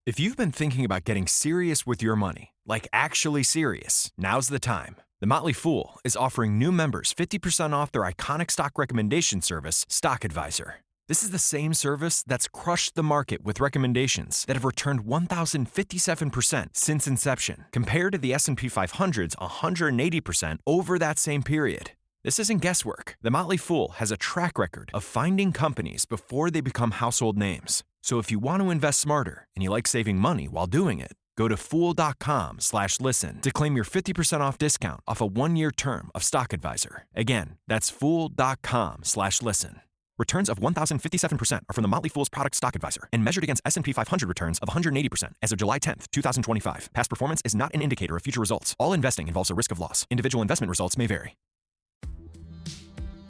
If you've been thinking about getting serious with your money, like actually serious, now's the time. The Motley Fool is offering new members 50% off their iconic stock recommendation service, Stock Advisor. This is the same service that's crushed the market with recommendations that have returned 1,057% since inception, compared to the S&P 500's 180% over that same period. This isn't guesswork. The Motley Fool has a track record of finding companies before they become household names. So if you want to invest smarter and you like saving money while doing it, go to fool.com/listen to claim your 50% off discount off a 1-year term of Stock Advisor. Again, that's fool.com/listen. Returns of 1,057% are from the Motley Fool's product Stock Advisor and measured against S&P 500 returns of 180% as of July 10th, 2025. Past performance is not an indicator of future results. All investing involves a risk of loss. Individual investment results may vary.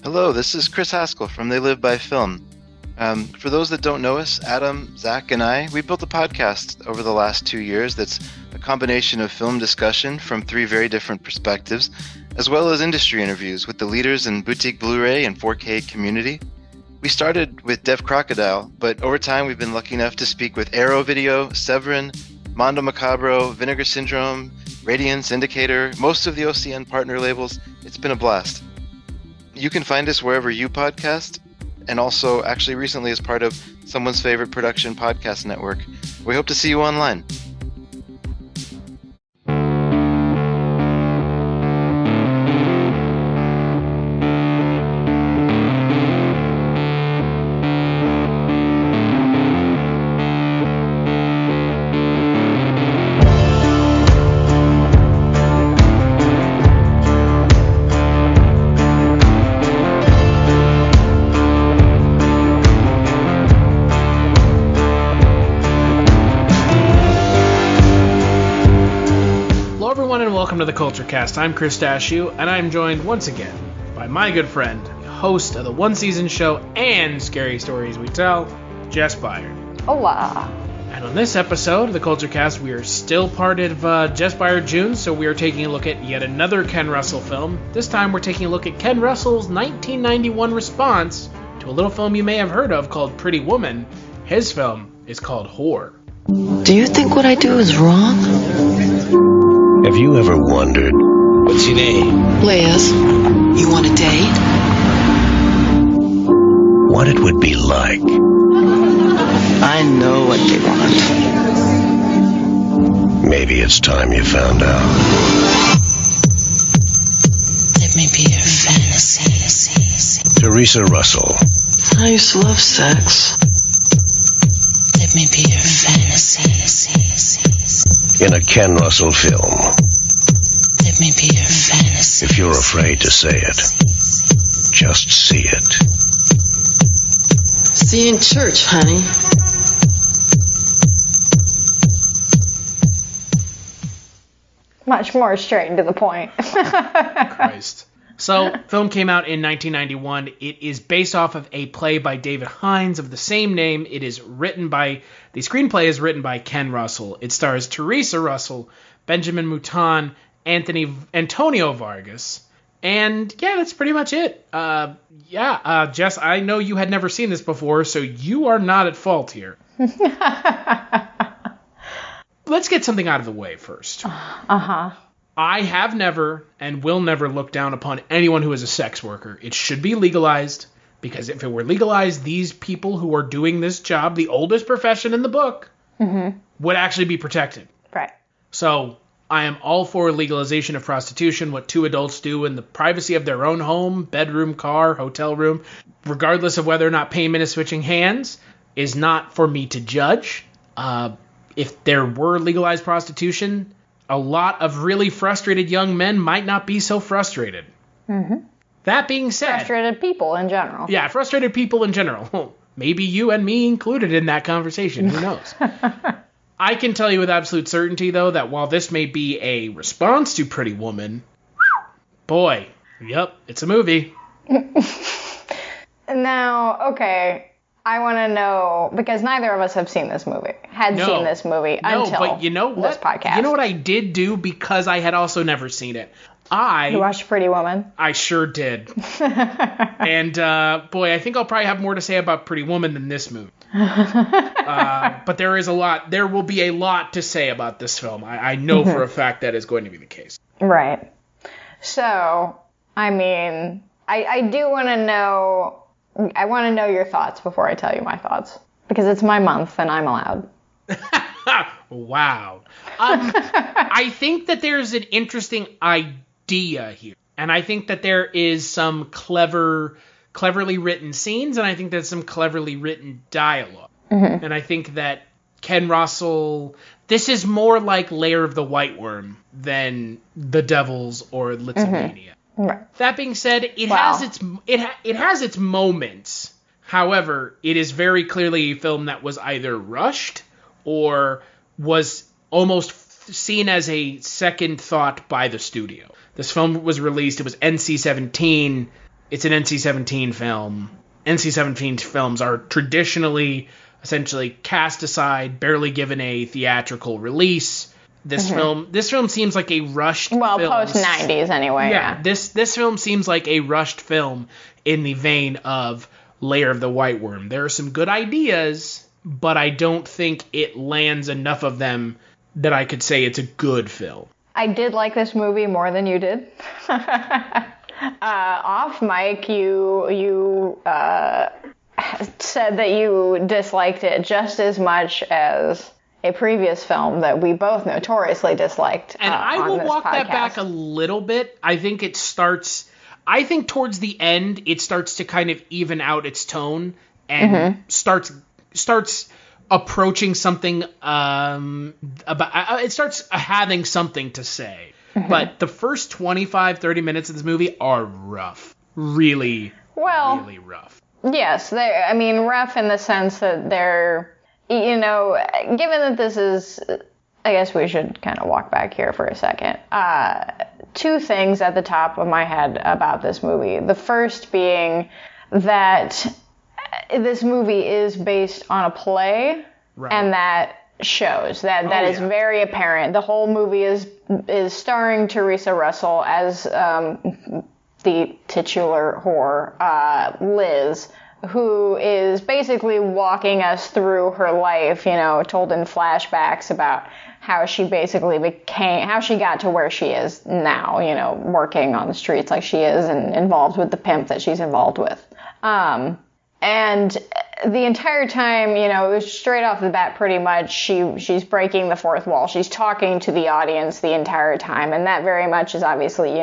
Hello, this is Chris Haskell from They Live by Film. For those that don't know us, Adam, Zach, and we built a podcast over the last 2 years that's a combination of film discussion from 3 very different perspectives, as well as industry interviews with the leaders in boutique Blu-ray and 4K community. We started with Dev Crocodile, but over time we've been lucky enough to speak with Arrow Video, Severin, Mondo Macabro, Vinegar Syndrome, Radiance, Indicator, most of the OCN partner labels. It's been a blast. You can find us wherever you podcast, and also actually recently as part of Someone's Favorite Production Podcast Network. We hope to see you online. Welcome to the Kulturecast. I'm Chris Stachiw, and I'm joined once again by my good friend, host of the one-season show and Scary Stories We Tell, Jess Byard. Hola. And on this episode of the Kulturecast, we are still part of Jess Byard June, so we are taking a look at yet another Ken Russell film. This time we're taking a look at Ken Russell's 1991 response to a little film you may have heard of called Pretty Woman. His film is called Whore. Do you think what I do is wrong? Have you ever wondered, what's your name? Liz, you want a date? What it would be like? I know what they want. Maybe it's time you found out. Let me be your fantasy. Theresa Russell. I used to love sex. Let me be your fantasy. In a Ken Russell film. Let me be your fantasy. If you're afraid to say it, just see it. See you in church, honey. Much more straight to the point. Christ. So, film came out in 1991. It is based off of a play by David Hines of the same name. The screenplay is written by Ken Russell. It stars Theresa Russell, Benjamin Mouton, Antonio Vargas, and yeah, that's pretty much it. Jess, I know you had never seen this before, so you are not at fault here. Let's get something out of the way first. Uh-huh. I have never and will never look down upon anyone who is a sex worker. It should be legalized, because if it were legalized, these people who are doing this job, the oldest profession in the book, would actually be protected. Right. So I am all for legalization of prostitution, what 2 adults do in the privacy of their own home, bedroom, car, hotel room, regardless of whether or not payment is switching hands, is not for me to judge. If there were legalized prostitution, a lot of really frustrated young men might not be so frustrated. Mm-hmm. That being said... Frustrated people in general. Yeah, frustrated people in general. Maybe you and me included in that conversation. Who knows? I can tell you with absolute certainty, though, that while this may be a response to Pretty Woman, boy, yep, it's a movie. Now, okay... I want to know, because neither of us have seen this movie, seen this movie until but you know what? This podcast. You know what I did do because I had also never seen it? You watched Pretty Woman? I sure did. And, boy, I think I'll probably have more to say about Pretty Woman than this movie. But there will be a lot to say about this film. I know for a fact that is going to be the case. Right. So, I mean, I do want to know, I want to know your thoughts before I tell you my thoughts. Because it's my month and I'm allowed. Wow. I think that there's an interesting idea here. And I think that there is some cleverly written scenes, and I think there's some cleverly written dialogue. Mm-hmm. And I think that Ken Russell, this is more like Lair of the White Worm than The Devils or Litzomania. Mm-hmm. Right. That being said, it has its moments. However, it is very clearly a film that was either rushed or was almost seen as a second thought by the studio. This film was released, it was NC-17. It's an NC-17 film. NC-17 films are traditionally essentially cast aside, barely given a theatrical release. This film seems like a rushed film. Well, post-90s anyway. Yeah. This film seems like a rushed film in the vein of Lair of the White Worm. There are some good ideas, but I don't think it lands enough of them that I could say it's a good film. I did like this movie more than you did. Off mic, you said that you disliked it just as much as a previous film that we both notoriously disliked. And I will walk that back a little bit. I think towards the end, it starts to kind of even out its tone and starts approaching something it starts having something to say. Mm-hmm. But the first 25-30 minutes of this movie are rough. Really rough. Yes, rough in the sense that they're, given that this is, I guess we should kind of walk back here for a second. Two things at the top of my head about this movie. The first being that this movie is based on a play, right, and that shows that is very apparent. The whole movie is starring Theresa Russell as the titular whore, Liz, who is basically walking us through her life, told in flashbacks about how she basically how she got to where she is now, working on the streets like she is and involved with the pimp that she's involved with. And the entire time, it was straight off the bat pretty much she's breaking the fourth wall. She's talking to the audience the entire time. And that very much is obviously,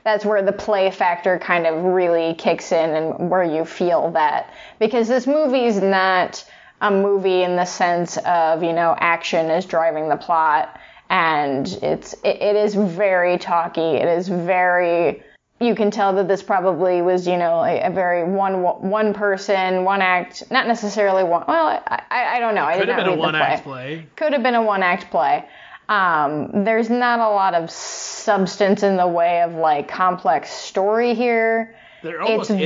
that's where the play factor kind of really kicks in and where you feel that. Because this movie is not a movie in the sense of, action is driving the plot. And it is very talky. It is very... You can tell that this probably was, a very one person, one act, not necessarily one. Well, I don't know. Could have been a one-act play. Could have been a one-act play. There's not a lot of substance in the way of complex story here. There almost isn't.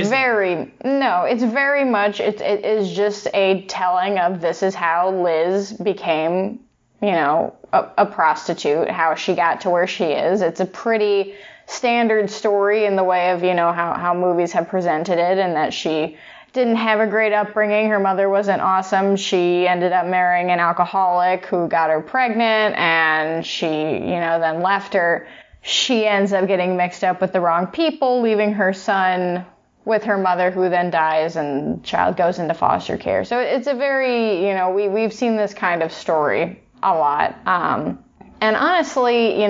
It's very much. It is just a telling of this is how Liz became, a prostitute, how she got to where she is. It's a pretty standard story in the way of, how movies have presented it, and that she didn't have a great upbringing. Her mother wasn't awesome. She ended up marrying an alcoholic who got her pregnant, and she, then left her. She ends up getting mixed up with the wrong people, leaving her son with her mother, who then dies, and the child goes into foster care. So it's a very, we've seen this kind of story a lot. And honestly,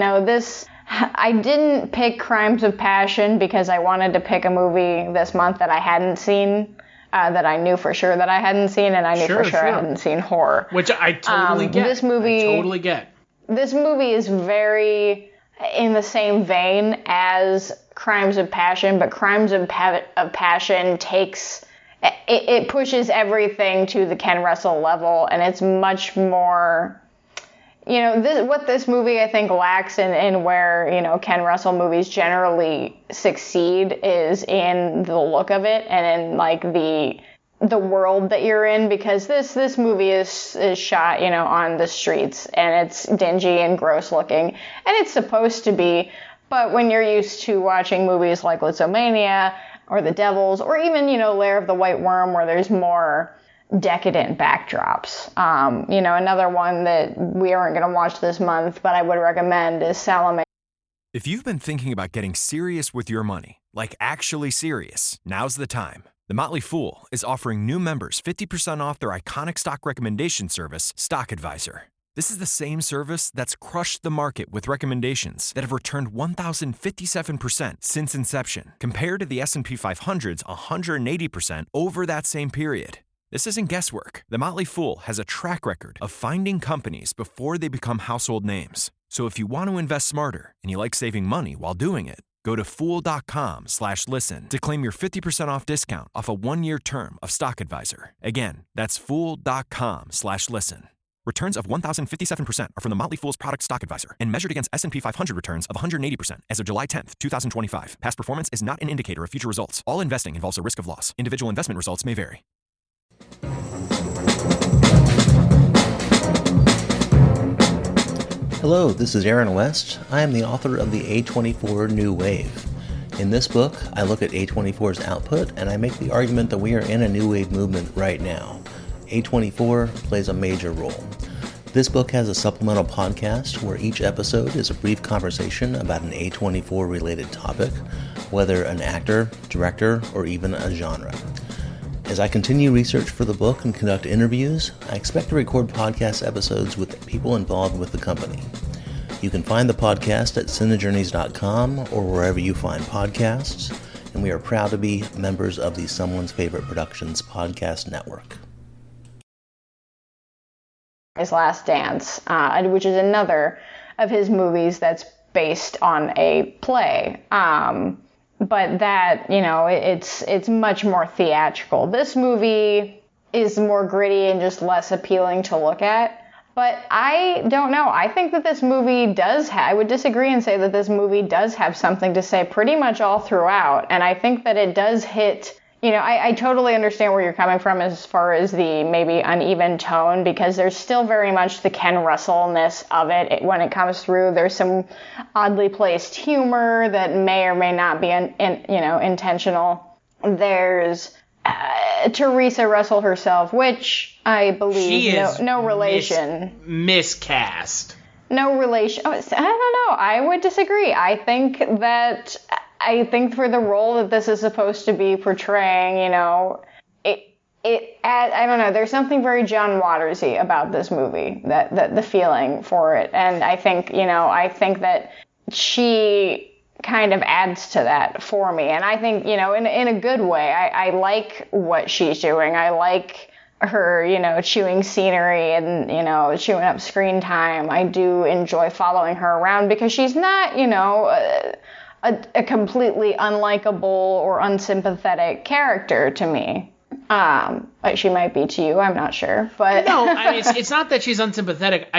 I didn't pick Crimes of Passion because I wanted to pick a movie this month that I hadn't seen, that I knew for sure that I hadn't seen, and I knew for sure I hadn't seen horror. Which I totally get. This movie, I totally get. This movie is very in the same vein as Crimes of Passion, but Crimes of Passion takes... It pushes everything to the Ken Russell level, and it's much more... what this movie, I think, lacks in where, Ken Russell movies generally succeed is in the look of it and in, the world that you're in, because this movie is shot, on the streets, and it's dingy and gross looking, and it's supposed to be, but when you're used to watching movies like Litzomania or The Devils, or even, Lair of the White Worm, where there's more decadent backdrops. Another one that we aren't going to watch this month, but I would recommend is Salome. If you've been thinking about getting serious with your money, like actually serious, now's the time. The Motley Fool is offering new members 50% off their iconic stock recommendation service, Stock Advisor. This is the same service that's crushed the market with recommendations that have returned 1,057% since inception, compared to the S&P 500's 180% over that same period. This isn't guesswork. The Motley Fool has a track record of finding companies before they become household names. So if you want to invest smarter and you like saving money while doing it, go to fool.com/listen to claim your 50% off discount off a 1-year term of Stock Advisor. Again, that's fool.com/listen. Returns of 1,057% are from the Motley Fool's product Stock Advisor and measured against S&P 500 returns of 180% as of July 10th, 2025. Past performance is not an indicator of future results. All investing involves a risk of loss. Individual investment results may vary. Hello, this is Aaron West. I am the author of the A24 New Wave. In this book, I look at A24's output and I make the argument that we are in a new wave movement right now. A24 plays a major role. This book has a supplemental podcast where each episode is a brief conversation about an A24 related topic, whether an actor, director, or even a genre. As I continue research for the book and conduct interviews, I expect to record podcast episodes with people involved with the company. You can find the podcast at cinejourneys.com or wherever you find podcasts, and we are proud to be members of the Someone's Favorite Productions podcast network. His Last Dance, which is another of his movies that's based on a play. But that, it's much more theatrical. This movie is more gritty and just less appealing to look at. But I don't know. I think that this movie I would disagree and say that this movie does have something to say pretty much all throughout. And I think that it does hit, I totally understand where you're coming from as far as the maybe uneven tone, because there's still very much the Ken Russell-ness of it when it comes through. There's some oddly placed humor that may or may not be, intentional. There's Theresa Russell herself, which I believe no relation. Miscast. No relation. I don't know. I would disagree. I think for the role that this is supposed to be portraying, I don't know, there's something very John Watersy about this movie, that the feeling for it. And I think that she kind of adds to that for me. And I think, in a good way, I like what she's doing. I like her, chewing scenery and, chewing up screen time. I do enjoy following her around because she's not, a completely unlikable or unsympathetic character to me. She might be to you, I'm not sure. But no, it's not that she's unsympathetic.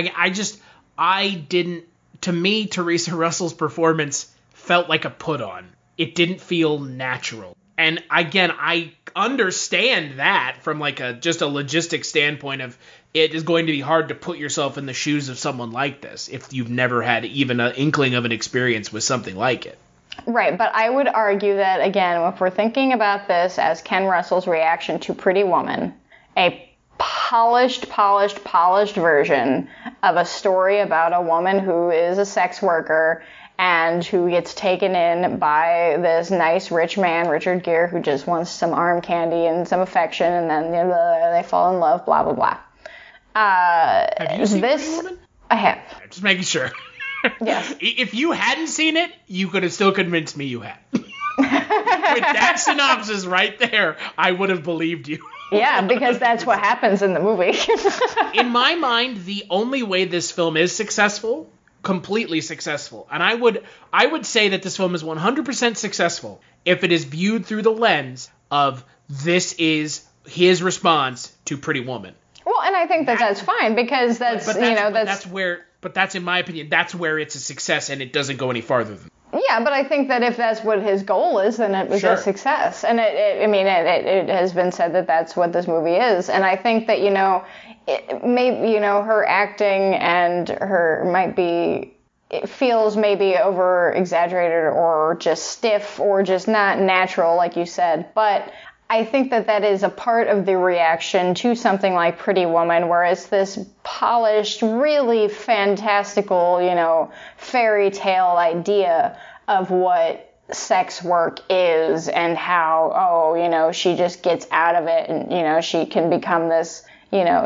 To me, Theresa Russell's performance felt like a put on. It didn't feel natural. And again, I understand that from just a logistic standpoint of it is going to be hard to put yourself in the shoes of someone like this if you've never had even an inkling of an experience with something like it. Right, but I would argue that, again, if we're thinking about this as Ken Russell's reaction to Pretty Woman, a polished version of a story about a woman who is a sex worker and who gets taken in by this nice rich man, Richard Gere, who just wants some arm candy and some affection, and then they fall in love, blah, blah, blah. Have you seen Pretty Woman? I have. Just making sure. Yes. If you hadn't seen it, you could have still convinced me you had. With that synopsis right there, I would have believed you. Yeah, because that's what happens in the movie. In my mind, the only way this film is successful, completely successful, and I would say that this film is 100% successful if it is viewed through the lens of this is his response to Pretty Woman. Well, and I think that's fine because that's in my opinion, that's where it's a success and it doesn't go any farther than. Yeah, but I think that if that's what his goal is, then it was a success. And it has been said that that's what this movie is. And I think that, her acting and it feels maybe over exaggerated or just stiff or just not natural, like you said. But I think that is a part of the reaction to something like Pretty Woman, where it's this polished, really fantastical, fairy tale idea of what sex work is and how, she just gets out of it and, she can become this,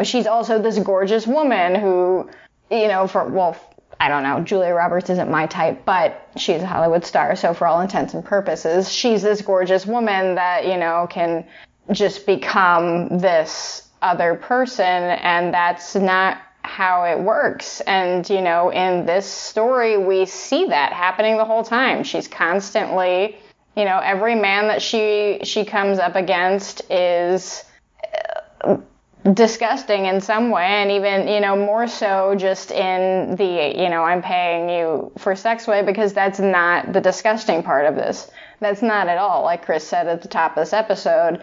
she's also this gorgeous woman who, I don't know, Julia Roberts isn't my type, but she's a Hollywood star, so for all intents and purposes, she's this gorgeous woman that, can just become this other person, and that's not how it works. And, in this story, we see that happening the whole time. She's constantly, every man that she comes up against is disgusting in some way, and even, more so just in the, I'm paying you for sex way, because that's not the disgusting part of this. That's not at all. Like Chris said at the top of this episode,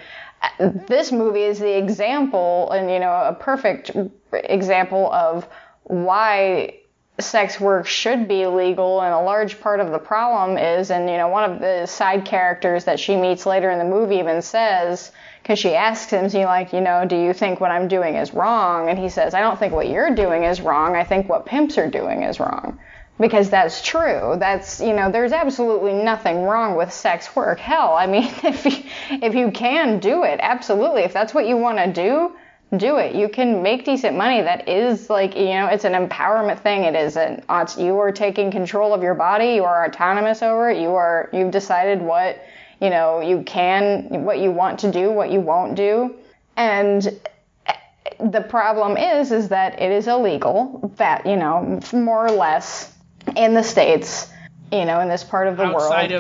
this movie is the example, and, a perfect example of why sex work should be illegal, and a large part of the problem is, and, one of the side characters that she meets later in the movie even says, because she asks him, do you think what I'm doing is wrong? And he says, I don't think what you're doing is wrong. I think what pimps are doing is wrong. Because that's true. That's, there's absolutely nothing wrong with sex work. Hell, I mean, if you can do it, absolutely. If that's what you want to do it. You can make decent money. That is it's an empowerment thing. It is you are taking control of your body. You are autonomous over it. You've decided what, you can, what you want to do, what you won't do. And the problem is that it is illegal, that, more or less in the States, in this part of the world. Outside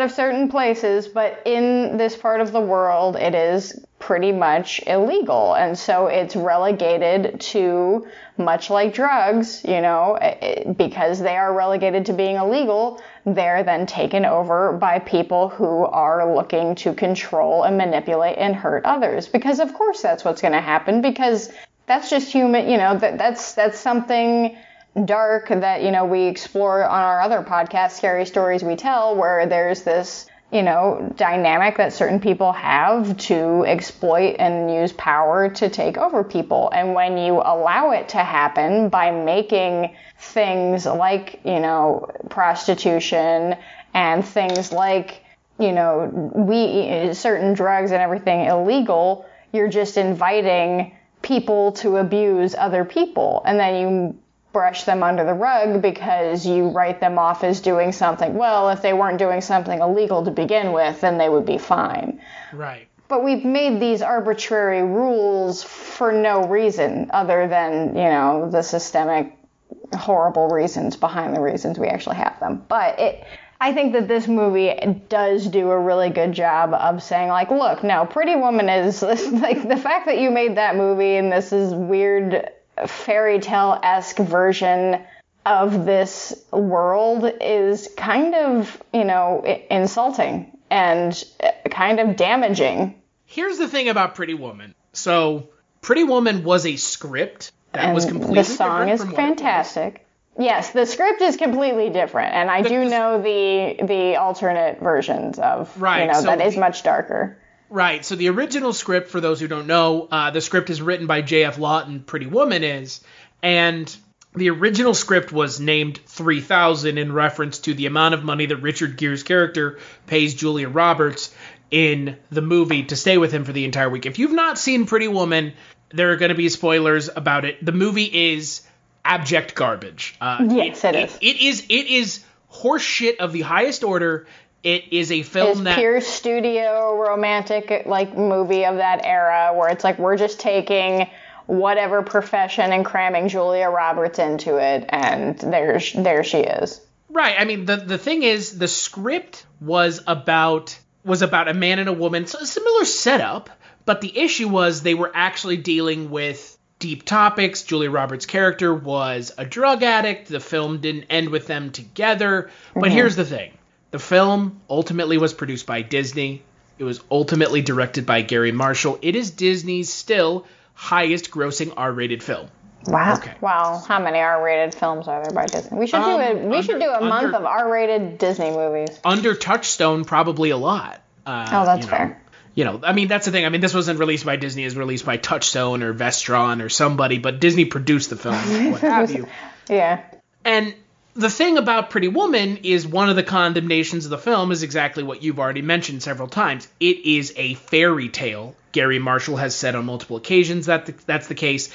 of certain places, but in this part of the world, it is pretty much illegal. And so it's relegated to, much like drugs, because they are relegated to being illegal, they're then taken over by people who are looking to control and manipulate and hurt others. Because of course that's what's going to happen, because that's just human, that's something dark that, we explore on our other podcast, Scary Stories We Tell, where there's this, dynamic that certain people have to exploit and use power to take over people. And when you allow it to happen by making things like, prostitution and things like, certain drugs and everything illegal, you're just inviting people to abuse other people. And then you brush them under the rug because you write them off as doing something. Well, if they weren't doing something illegal to begin with, then they would be fine. Right. But we've made these arbitrary rules for no reason other than, the systemic, horrible reasons behind the reasons we actually have them. But I think that this movie does do a really good job of saying, look, no, Pretty Woman is, the fact that you made that movie and this is weird fairy tale-esque version of this world is kind of, insulting and kind of damaging. Here's the thing about Pretty Woman. So, Pretty Woman was a script that was completely different. The song is fantastic. Yes, the script is completely different, and I do know the alternate versions of, that is much darker. Right, so the original script, for those who don't know, the script is written by J.F. Lawton, Pretty Woman is, and the original script was named 3000 in reference to the amount of money that Richard Gere's character pays Julia Roberts in the movie to stay with him for the entire week. If you've not seen Pretty Woman, there are going to be spoilers about it. The movie is abject garbage. Yes, it is. It is horse shit of the highest order. It is a film that pure studio romantic movie of that era where it's we're just taking whatever profession and cramming Julia Roberts into it, and there she is. Right. I mean, the thing is, the script was about a man and a woman, so a similar setup, but the issue was they were actually dealing with deep topics. Julia Roberts' character was a drug addict. The film didn't end with them together. But here's the thing. The film ultimately was produced by Disney. It was ultimately directed by Gary Marshall. It is Disney's still highest grossing R-rated film. Wow. Okay. Wow. How many R-rated films are there by Disney? We should do a month of R-rated Disney movies. Under Touchstone, probably a lot. That's fair. I mean, that's the thing. I mean, this wasn't released by Disney. It was released by Touchstone or Vestron or somebody, but Disney produced the film, what have you. Yeah. And the thing about Pretty Woman is one of the condemnations of the film is exactly what you've already mentioned several times. It is a fairy tale. Gary Marshall has said on multiple occasions that that's the case.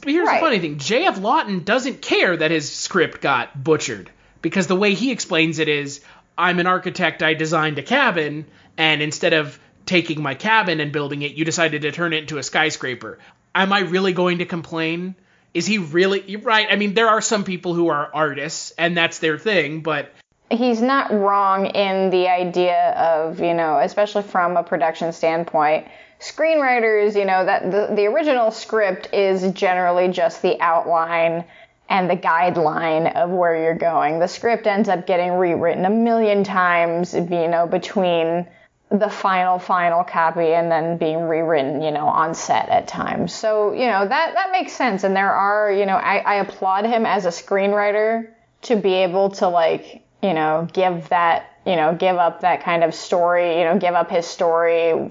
Here's the funny thing. J.F. Lawton doesn't care that his script got butchered, because the way he explains it is, I'm an architect, I designed a cabin, and instead of taking my cabin and building it, you decided to turn it into a skyscraper. Am I really going to complain? Is he really? You're right. I mean, there are some people who are artists, and that's their thing, but he's not wrong in the idea of, especially from a production standpoint, screenwriters, that the original script is generally just the outline and the guideline of where you're going. The script ends up getting rewritten a million times, between the final copy and then being rewritten, on set at times. So, that makes sense. And there are, I applaud him as a screenwriter to be able to give up that kind of story, give up his story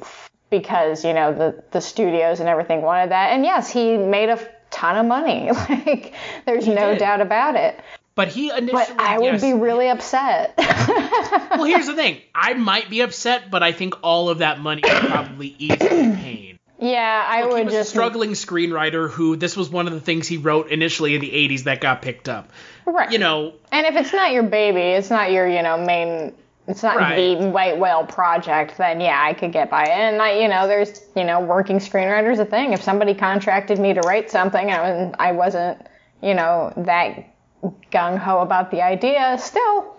because, the studios and everything wanted that. And yes, he made a ton of money. There's no doubt about it. But I would be really upset. Well, here's the thing. I might be upset, but I think all of that money would probably ease the pain. Yeah, I would he was a struggling screenwriter who, this was one of the things he wrote initially in the 80s that got picked up. Right. And if it's not your baby, it's not your, main, it's not the white whale project, then yeah, I could get by it. And there's, working screenwriters a thing. If somebody contracted me to write something and I wasn't, that gung-ho about the idea, still,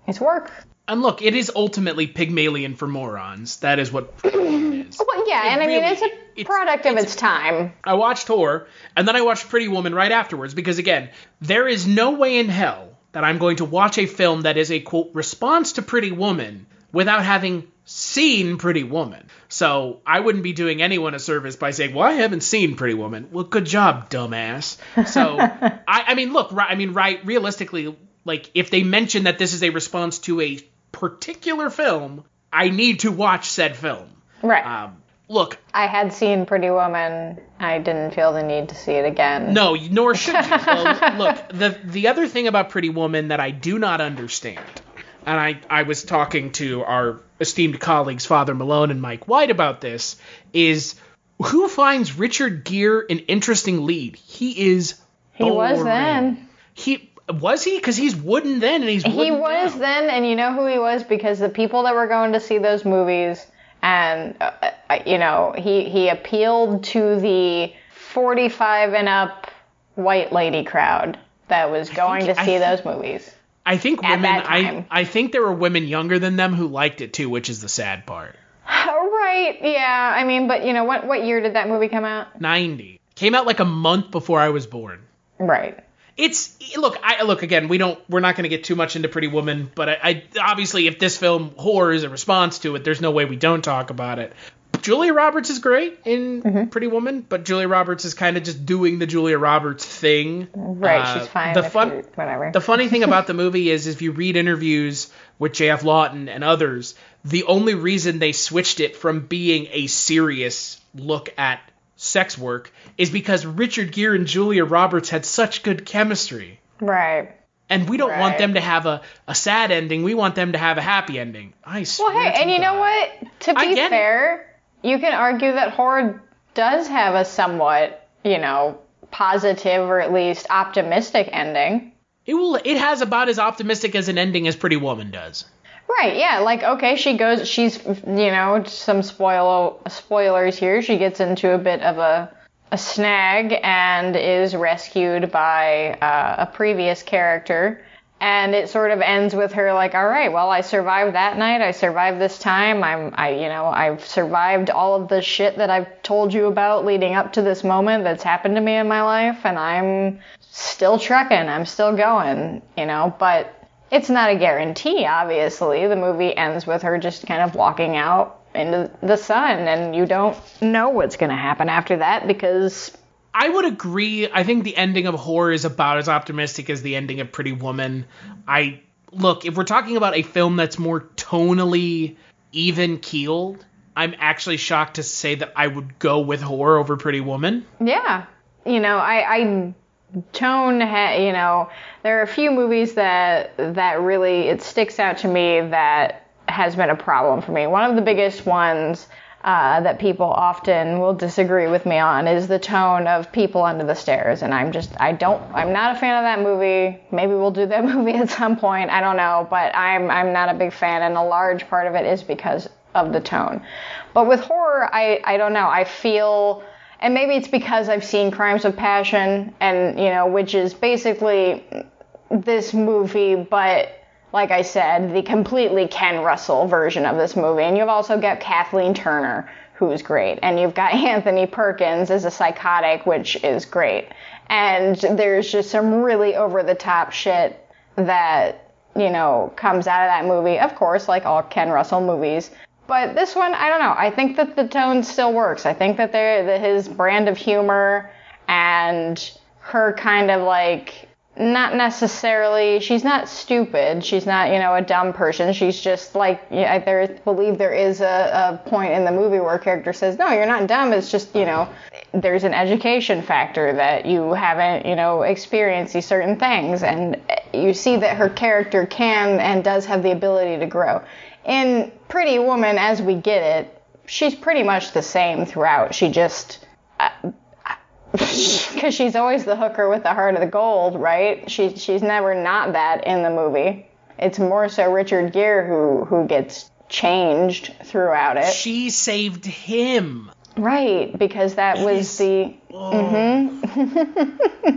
it's work. And look, it is ultimately Pygmalion for morons. That is what it is. Well, yeah, it's a product of its time. I watched Horror, and then I watched Pretty Woman right afterwards, because again, there is no way in hell that I'm going to watch a film that is a, quote, response to Pretty Woman without having seen Pretty Woman. So I wouldn't be doing anyone a service by saying, well, I haven't seen Pretty Woman. Well, good job, dumbass. So, realistically, if they mention that this is a response to a particular film, I need to watch said film. Right. Look. I had seen Pretty Woman. I didn't feel the need to see it again. No, nor should you. Well, look, the other thing about Pretty Woman that I do not understand, and I was talking to our esteemed colleagues, Father Malone and Mike White, about this, is who finds Richard Gere an interesting lead? He is boring. He was then. Was he? Because he's wooden then, and he's wooden He was now. then, and you know who he was? Because the people that were going to see those movies, and, he appealed to the 45 and up white lady crowd that was going to see those movies. I think I think there were women younger than them who liked it too, which is the sad part. Right, yeah. But what year did that movie come out? 90. Came out like a month before I was born. Right. Look again, we're not going to get too much into Pretty Woman, but I obviously, if this film Horror is a response to it, there's no way we don't talk about it. Julia Roberts is great in Pretty Woman, but Julia Roberts is kind of just doing the Julia Roberts thing. Right, she's fine. Whatever. The funny thing about the movie is, if you read interviews with J.F. Lawton and others, the only reason they switched it from being a serious look at sex work is because Richard Gere and Julia Roberts had such good chemistry. Right. And we don't want them to have a sad ending. We want them to have a happy ending. I swear. Well, hey, and you know what? To be fair, you can argue that Horror does have a somewhat, positive or at least optimistic ending. It has about as optimistic as an ending as Pretty Woman does. Right, yeah, she's, some spoilers here. She gets into a bit of a snag and is rescued by a previous character. And it sort of ends with her all right, well, I survived that night. I survived this time. I've survived all of the shit that I've told you about leading up to this moment that's happened to me in my life. And I'm still trucking. I'm still going, but it's not a guarantee, obviously. The movie ends with her just kind of walking out into the sun, and you don't know what's going to happen after that because... I would agree. I think the ending of Horror is about as optimistic as the ending of Pretty Woman. If we're talking about a film that's more tonally even-keeled, I'm actually shocked to say that I would go with horror over Pretty Woman. Yeah. You know, Tone, you know, there are a few movies that really, it sticks out to me that has been a problem for me. One of the biggest ones that people often will disagree with me on is the tone of People Under the Stairs. And I'm not a fan of that movie. Maybe we'll do that movie at some point. I don't know. But I'm not a big fan. And a large part of it is because of the tone. But with horror, I don't know. I feel, and maybe it's because I've seen Crimes of Passion, and, you know, which is basically this movie, but like I said, the completely Ken Russell version of this movie. And you've also got Kathleen Turner, who's great. And you've got Anthony Perkins as a psychotic, which is great. And there's just some really over-the-top shit that, you know, comes out of that movie. Of course, like all Ken Russell movies. But this one, I don't know. I think that the tone still works. I think that his brand of humor and her kind of like, not necessarily, she's not stupid. She's not, you know, a dumb person. She's just like, I believe there is a point in the movie where a character says, no, you're not dumb. It's just, you know, there's an education factor that you haven't, you know, experienced these certain things. And you see that her character can and does have the ability to grow. In Pretty Woman, as we get it, she's pretty much the same throughout. She just, because she's always the hooker with the heart of the gold, right? She's never not that in the movie. It's more so Richard Gere who gets changed throughout it. She saved him. Right, because that was the...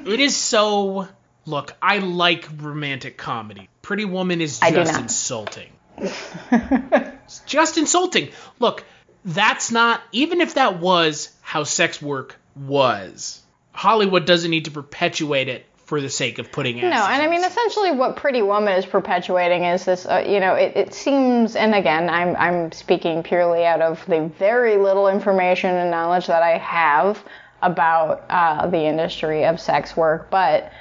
It is so... Look, I like romantic comedy. Pretty Woman is just insulting. It's just insulting. Look, that's not... Even if that was how sex work was, Hollywood doesn't need to perpetuate it for the sake of putting ass. No, and I mean, essentially what Pretty Woman is perpetuating is this, you know, it seems, and again, I'm speaking purely out of the very little information and knowledge that I have about the industry of sex work, but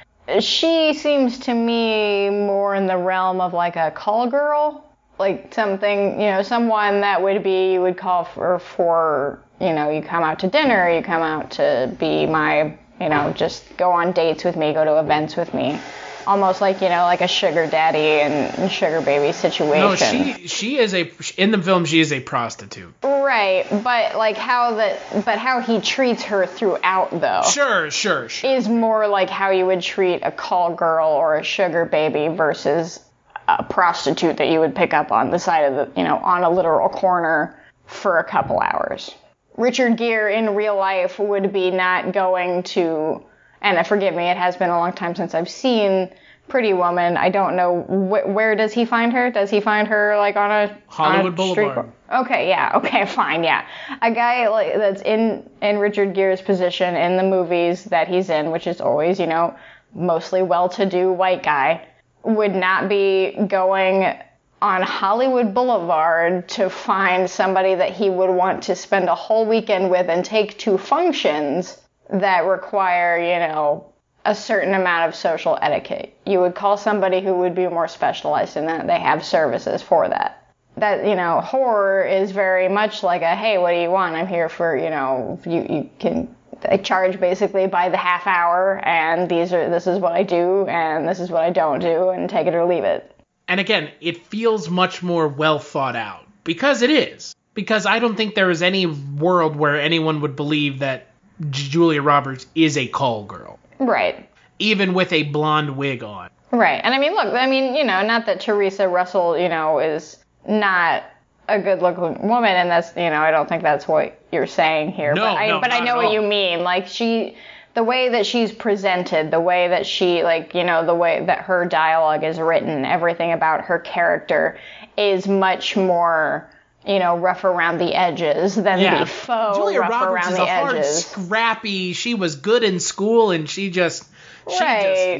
she seems to me more in the realm of like a call girl, like something, you know, someone that would be, you would call for, you know, you come out to dinner, you come out to be my, you know, just go on dates with me, go to events with me. Almost like, you know, like a sugar daddy and sugar baby situation. No, she is in the film, she is a prostitute. Right, but like how he treats her throughout, though. Sure. Is more like how you would treat a call girl or a sugar baby versus a prostitute that you would pick up on the side of the, you know, on a literal corner for a couple hours. Richard Gere in real life would be not going to, and forgive me, it has been a long time since I've seen Pretty Woman. I don't know, where does he find her? Does he find her like on a Hollywood Boulevard? Okay, yeah, okay, fine, yeah. A guy like that's in Richard Gere's position in the movies that he's in, which is always, you know, mostly well-to-do white guy, would not be going on Hollywood Boulevard to find somebody that he would want to spend a whole weekend with and take to functions that require, you know, a certain amount of social etiquette. You would call somebody who would be more specialized in that. They have services for that. That, you know, horror is very much like a, hey, what do you want? I'm here for, you know, you can... I charge basically by the half hour, and this is what I do, and this is what I don't do, and take it or leave it. And again, it feels much more well thought out. Because it is. Because I don't think there is any world where anyone would believe that Julia Roberts is a call girl. Right. Even with a blonde wig on. Right. And I mean, look, you know, not that Theresa Russell, you know, is not a good-looking woman, and that's, you know, I don't think that's what you're saying here. No, but I know what you mean. Like, the way that she's presented, the way that she, like, you know, the way that her dialogue is written, everything about her character is much more, you know, rough around the edges than the faux Julia rough Roberts around is the a hard, edges. scrappy, she was good in school, and she just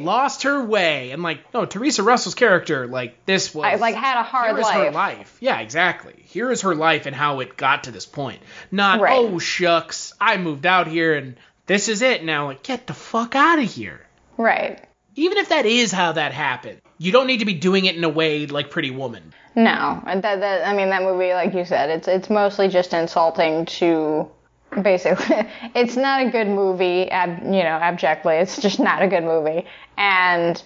lost her way. And, like, no, Theresa Russell's character, like, this was... had a hard life. Here is her life. Yeah, exactly. Here is her life and how it got to this point. Not, oh, shucks, I moved out here, and this is it now. Like, get the fuck out of here. Right. Even if that is how that happened, You don't need to be doing it in a way like Pretty Woman. No, that movie, like you said, it's mostly just insulting to, basically, it's not a good movie, abjectly, it's just not a good movie, and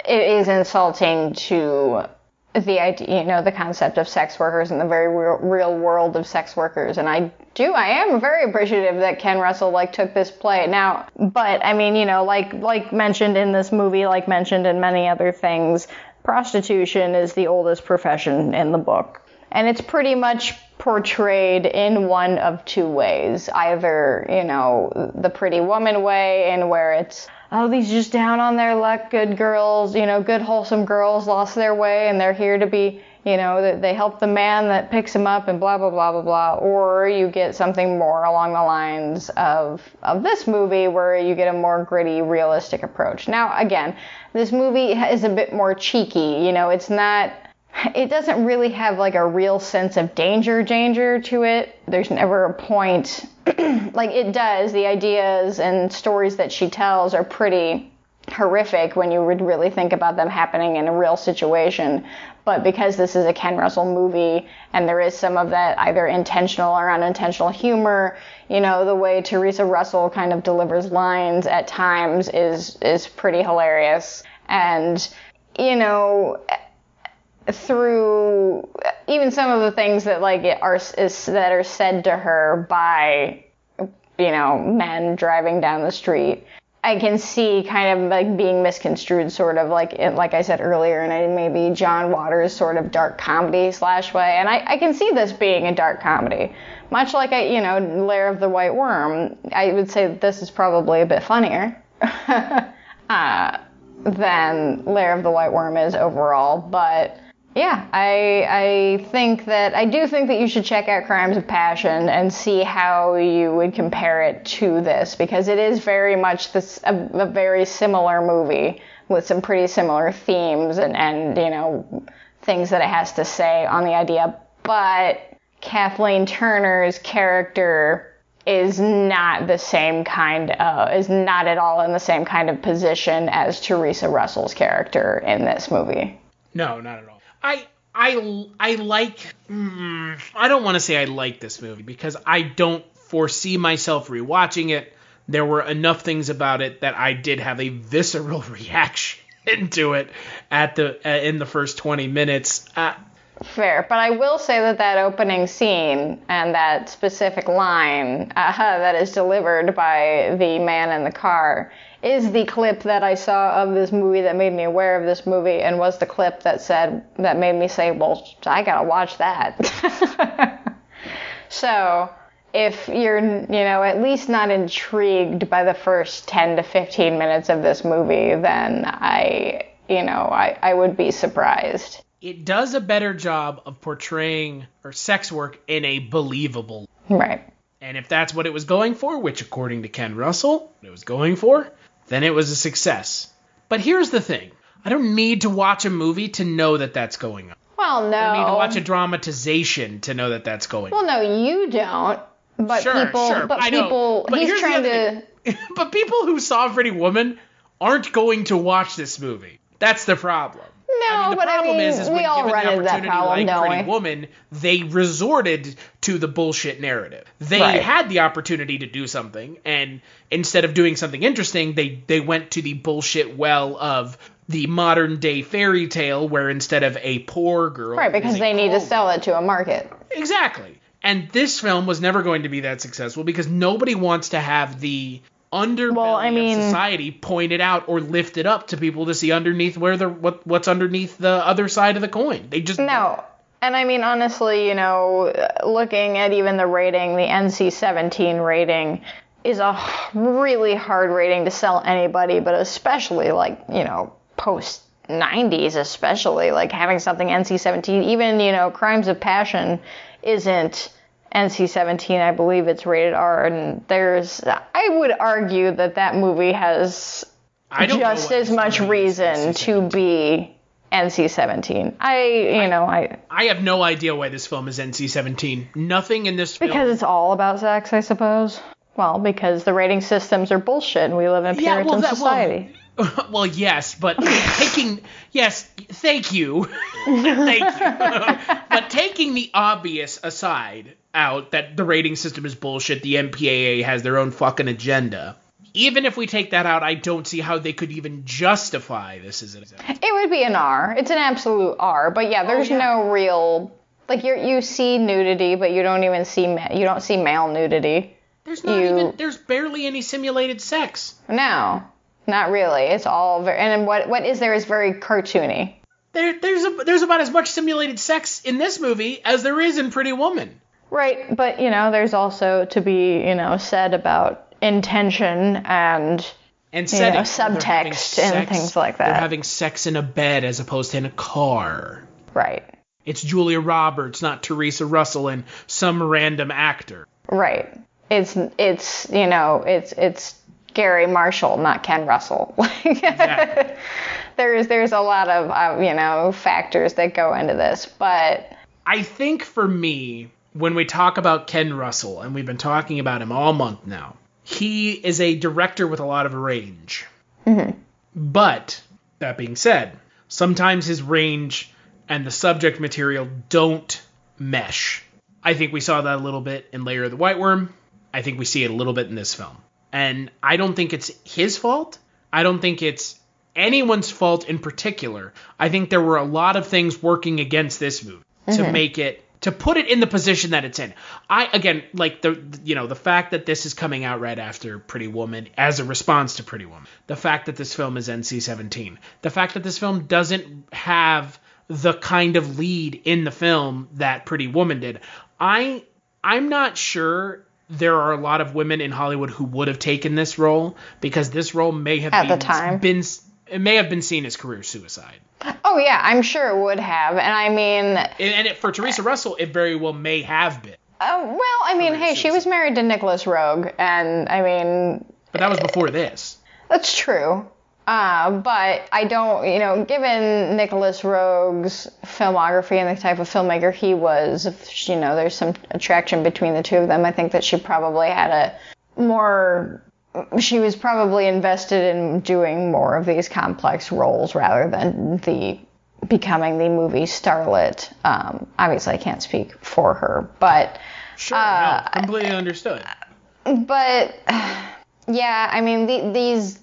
it is insulting to the idea, the concept of sex workers and the very real world of sex workers, and I am very appreciative that Ken Russell, took this play. Now, but, like mentioned in this movie, like mentioned in many other things, prostitution is the oldest profession in the book. And it's pretty much portrayed in one of two ways. Either, the Pretty Woman way, in where it's, these just down on their luck, good girls, good wholesome girls lost their way and they're here to be, they help the man that picks them up and blah, blah, blah, blah, blah. Or you get something more along the lines of this movie where you get a more gritty, realistic approach. Now, again, this movie is a bit more cheeky, it doesn't really have a real sense of danger to it. There's never a point, it does. The ideas and stories that she tells are pretty horrific when you would really think about them happening in a real situation. But because this is a Ken Russell movie and there is some of that either intentional or unintentional humor, the way Theresa Russell kind of delivers lines at times is pretty hilarious. And, through even some of the things that that are said to her by men driving down the street, I can see kind of being misconstrued sort of like I said earlier, and maybe John Waters' sort of dark comedy / way, and I can see this being a dark comedy, much like Lair of the White Worm. I would say that this is probably a bit funnier than Lair of the White Worm is overall, but yeah, I do think that you should check out Crimes of Passion and see how you would compare it to this, because it is very much a very similar movie with some pretty similar themes and things that it has to say on the idea. But Kathleen Turner's character is not at all in the same kind of position as Theresa Russell's character in this movie. No, not at all. I don't want to say I like this movie because I don't foresee myself rewatching it. There were enough things about it that I did have a visceral reaction to it in the first 20 minutes. Fair, but I will say that opening scene and that specific line that is delivered by the man in the car is the clip that I saw of this movie that made me aware of this movie, and was the clip that made me say, well, I gotta watch that. So, if you're, at least not intrigued by the first 10 to 15 minutes of this movie, then I would be surprised. It does a better job of portraying sex work in a believable way. Right. And if that's what it was going for, which according to Ken Russell, it was going for, then it was a success. But here's the thing. I don't need to watch a movie to know that that's going on. Well, no. I don't need to watch a dramatization to know that that's going on. Well, no, you don't. But sure, he's trying to... But people who saw Pretty Woman aren't going to watch this movie. That's the problem. No, the problem is when we all given run the into that opportunity problem, like Pretty don't we? Woman, they resorted to the bullshit narrative. They Right. had the opportunity to do something, and instead of doing something interesting, they went to the bullshit well of the modern day fairy tale, where instead of a poor girl, Right, because they need to sell it to a market. Exactly. And this film was never going to be that successful because nobody wants to have the underbelly of society pointed out or lifted up to people to see underneath what's underneath the other side of the coin. They just No. And I mean, honestly, looking at even the rating, the NC-17 rating is a really hard rating to sell anybody, but especially post 90s, especially having something NC-17, even, Crimes of Passion isn't NC-17, I believe it's rated R, and I would argue that movie has just as much reason to be NC-17. I have no idea why this film is NC-17. Nothing in this film. Because it's all about sex, I suppose. Well, because the rating systems are bullshit and we live in a Puritan society. Well, yes, but yes, thank you. Thank you. But taking the obvious aside out, that the rating system is bullshit, the MPAA has their own fucking agenda. Even if we take that out, I don't see how they could even justify this as an exemption. It would be an R. It's an absolute R. But yeah, there's no real, like, you see nudity, but you don't even see male nudity. There's barely any simulated sex. No, not really. It's all very, and what is there is very cartoony. There's about as much simulated sex in this movie as there is in Pretty Woman. Right, but there's also to be said about intention and setting, subtext and things like that. They're having sex in a bed as opposed to in a car. Right. It's Julia Roberts, not Theresa Russell and some random actor. Right. It's Gary Marshall, not Ken Russell. Exactly. There's a lot of factors that go into this, but I think for me, when we talk about Ken Russell, and we've been talking about him all month now, he is a director with a lot of range. Mm-hmm. But, that being said, sometimes his range and the subject material don't mesh. I think we saw that a little bit in Lair of the White Worm. I think we see it a little bit in this film. And I don't think it's his fault. I don't think it's anyone's fault in particular. I think there were a lot of things working against this movie to make it, to put it in the position that it's in. The fact that this is coming out right after Pretty Woman as a response to Pretty Woman. The fact that this film is NC-17. The fact that this film doesn't have the kind of lead in the film that Pretty Woman did. I'm not sure there are a lot of women in Hollywood who would have taken this role, because this role may have may have been seen as career suicide. Oh yeah, I'm sure it would have, and I mean, for Theresa Russell, it very well may have been. Hey, she was married to Nicholas Roeg, and I mean, but that was before this. That's true. But I don't, given Nicholas Roeg's filmography and the type of filmmaker he was, there's some attraction between the two of them. I think that she probably had she was probably invested in doing more of these complex roles rather than becoming the movie starlet. Obviously I can't speak for her, but. Sure, no, completely understood. But, yeah, I mean, these,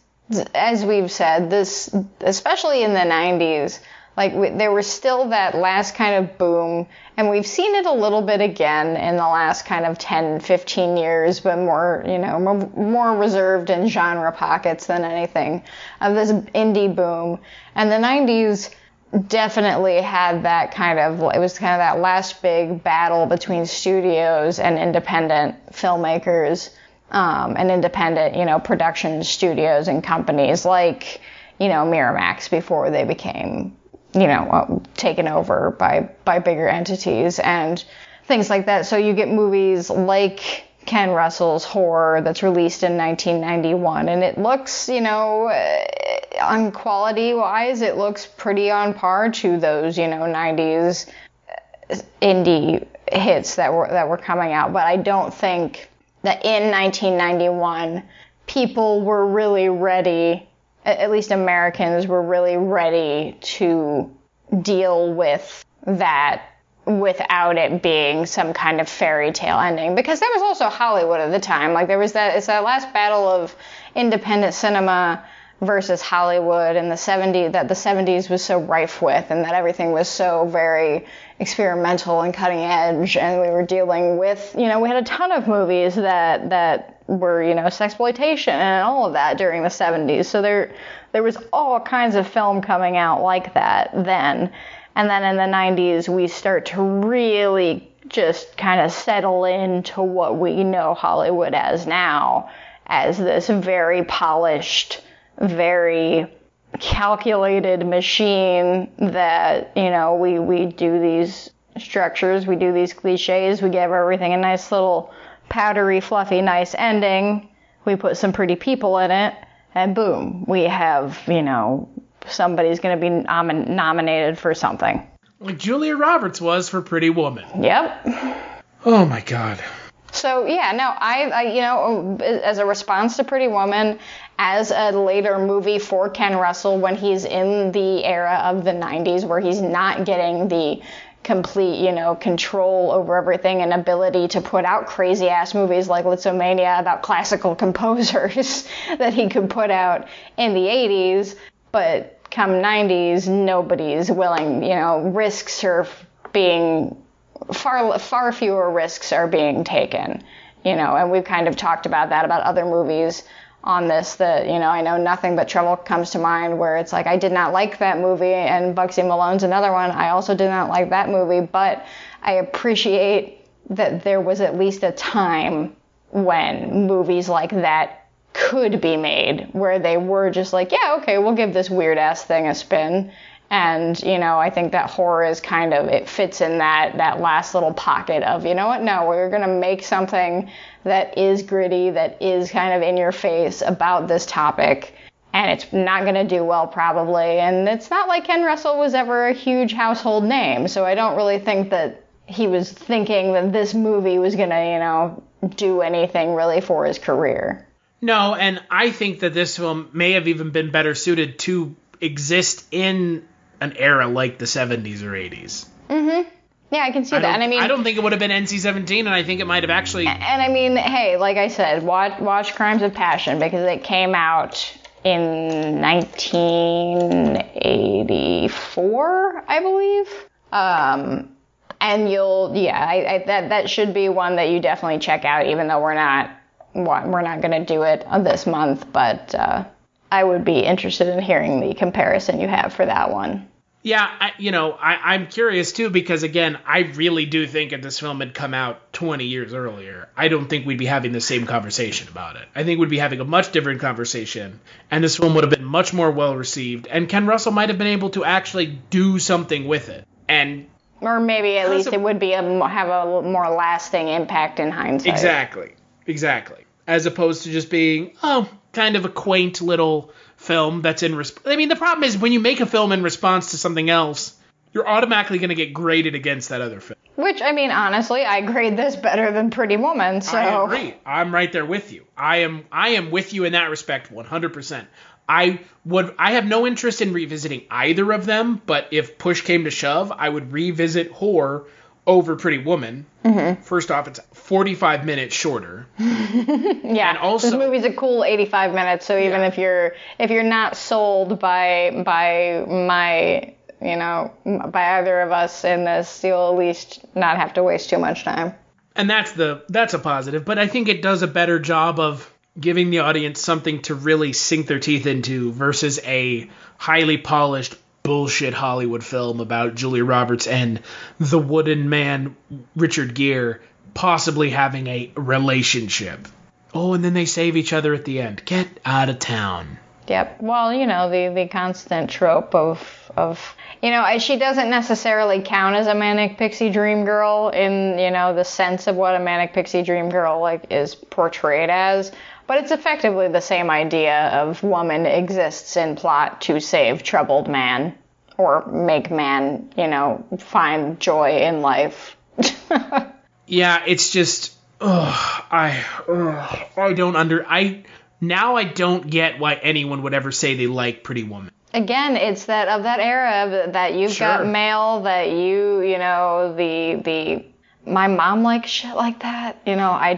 as we've said, this, especially in the 90s, there was still that last kind of boom, and we've seen it a little bit again in the last kind of 10, 15 years, but more, more reserved in genre pockets than anything, of this indie boom. And the 90s definitely had that it was kind of that last big battle between studios and independent filmmakers. And independent, production studios and companies like, Miramax before they became, taken over by bigger entities and things like that. So you get movies like Ken Russell's Horror that's released in 1991, and it looks, on quality-wise, it looks pretty on par to those, 90s indie hits that were coming out. But I don't think that in 1991, people were really ready, at least Americans were really ready to deal with that without it being some kind of fairy tale ending. Because there was also Hollywood at the time. It's that last battle of independent cinema versus Hollywood in the 70s, that the 70s was so rife with, and that everything was so very experimental and cutting edge, and we were dealing with, we had a ton of movies that were, sexploitation and all of that during the 70s. So there was all kinds of film coming out like that then. And then in the 90s, we start to really just kind of settle into what we know Hollywood as now, as this very polished, very calculated machine that, we do these structures, we do these cliches, we give everything a nice little powdery, fluffy, nice ending, we put some pretty people in it, and boom, we have, somebody's going to be nominated for something. Like Julia Roberts was for Pretty Woman. Yep. Oh my God. So, yeah, no, as a response to Pretty Woman, as a later movie for Ken Russell when he's in the era of the 90s where he's not getting the complete, control over everything and ability to put out crazy-ass movies like Litzomania about classical composers that he could put out in the 80s, but come 90s, nobody's willing, risks are being... Far fewer risks are being taken, and we've kind of talked about that, about other movies on this that, I know Nothing But Trouble comes to mind where it's like, I did not like that movie, and Bugsy Malone's another one. I also did not like that movie, but I appreciate that there was at least a time when movies like that could be made where they were just like, yeah, okay, we'll give this weird ass thing a spin. And, I think that horror is kind of, it fits in that last little pocket of, you know what, no, we're going to make something that is gritty, that is kind of in your face about this topic, and it's not going to do well probably. And it's not like Ken Russell was ever a huge household name, so I don't really think that he was thinking that this movie was going to, do anything really for his career. No, and I think that this film may have even been better suited to exist in an era like the 70s or 80s. Mm-hmm. Yeah, I can see that. And I don't think it would have been NC-17, and I think it might have actually... And I mean, hey, like I said, watch Crimes of Passion, because it came out in 1984, I believe. And that should be one that you definitely check out, even though we're not going to do it this month, but I would be interested in hearing the comparison you have for that one. Yeah, I'm curious too, because again, I really do think if this film had come out 20 years earlier, I don't think we'd be having the same conversation about it. I think we'd be having a much different conversation, and this film would have been much more well received, and Ken Russell might have been able to actually do something with it. Or maybe at least it would be have a more lasting impact in hindsight. Exactly. As opposed to just being, kind of a quaint little film that's in... I mean, the problem is when you make a film in response to something else, you're automatically going to get graded against that other film. Which, I mean, honestly, I grade this better than Pretty Woman, so... I agree. I'm right there with you. I am with you in that respect 100%. I have no interest in revisiting either of them, but if push came to shove, I would revisit Whore over Pretty Woman. Mm-hmm. First off, it's 45 minutes shorter. Yeah, and also, this movie's a cool 85 minutes, so even if you're not sold by my, by either of us in this, you'll at least not have to waste too much time. And that's a positive, but I think it does a better job of giving the audience something to really sink their teeth into versus a highly polished bullshit Hollywood film about Julia Roberts and the wooden man Richard Gere possibly having a relationship. Oh, and then they save each other at the end. Get out of town. Yep. Well, the constant trope of she doesn't necessarily count as a manic pixie dream girl in, the sense of what a manic pixie dream girl is portrayed as. But it's effectively the same idea of woman exists in plot to save troubled man or make man, find joy in life. Yeah, it's just, I don't get why anyone would ever say they like Pretty Woman. Again, it's that era that you've got mail, that my mom likes shit like that. I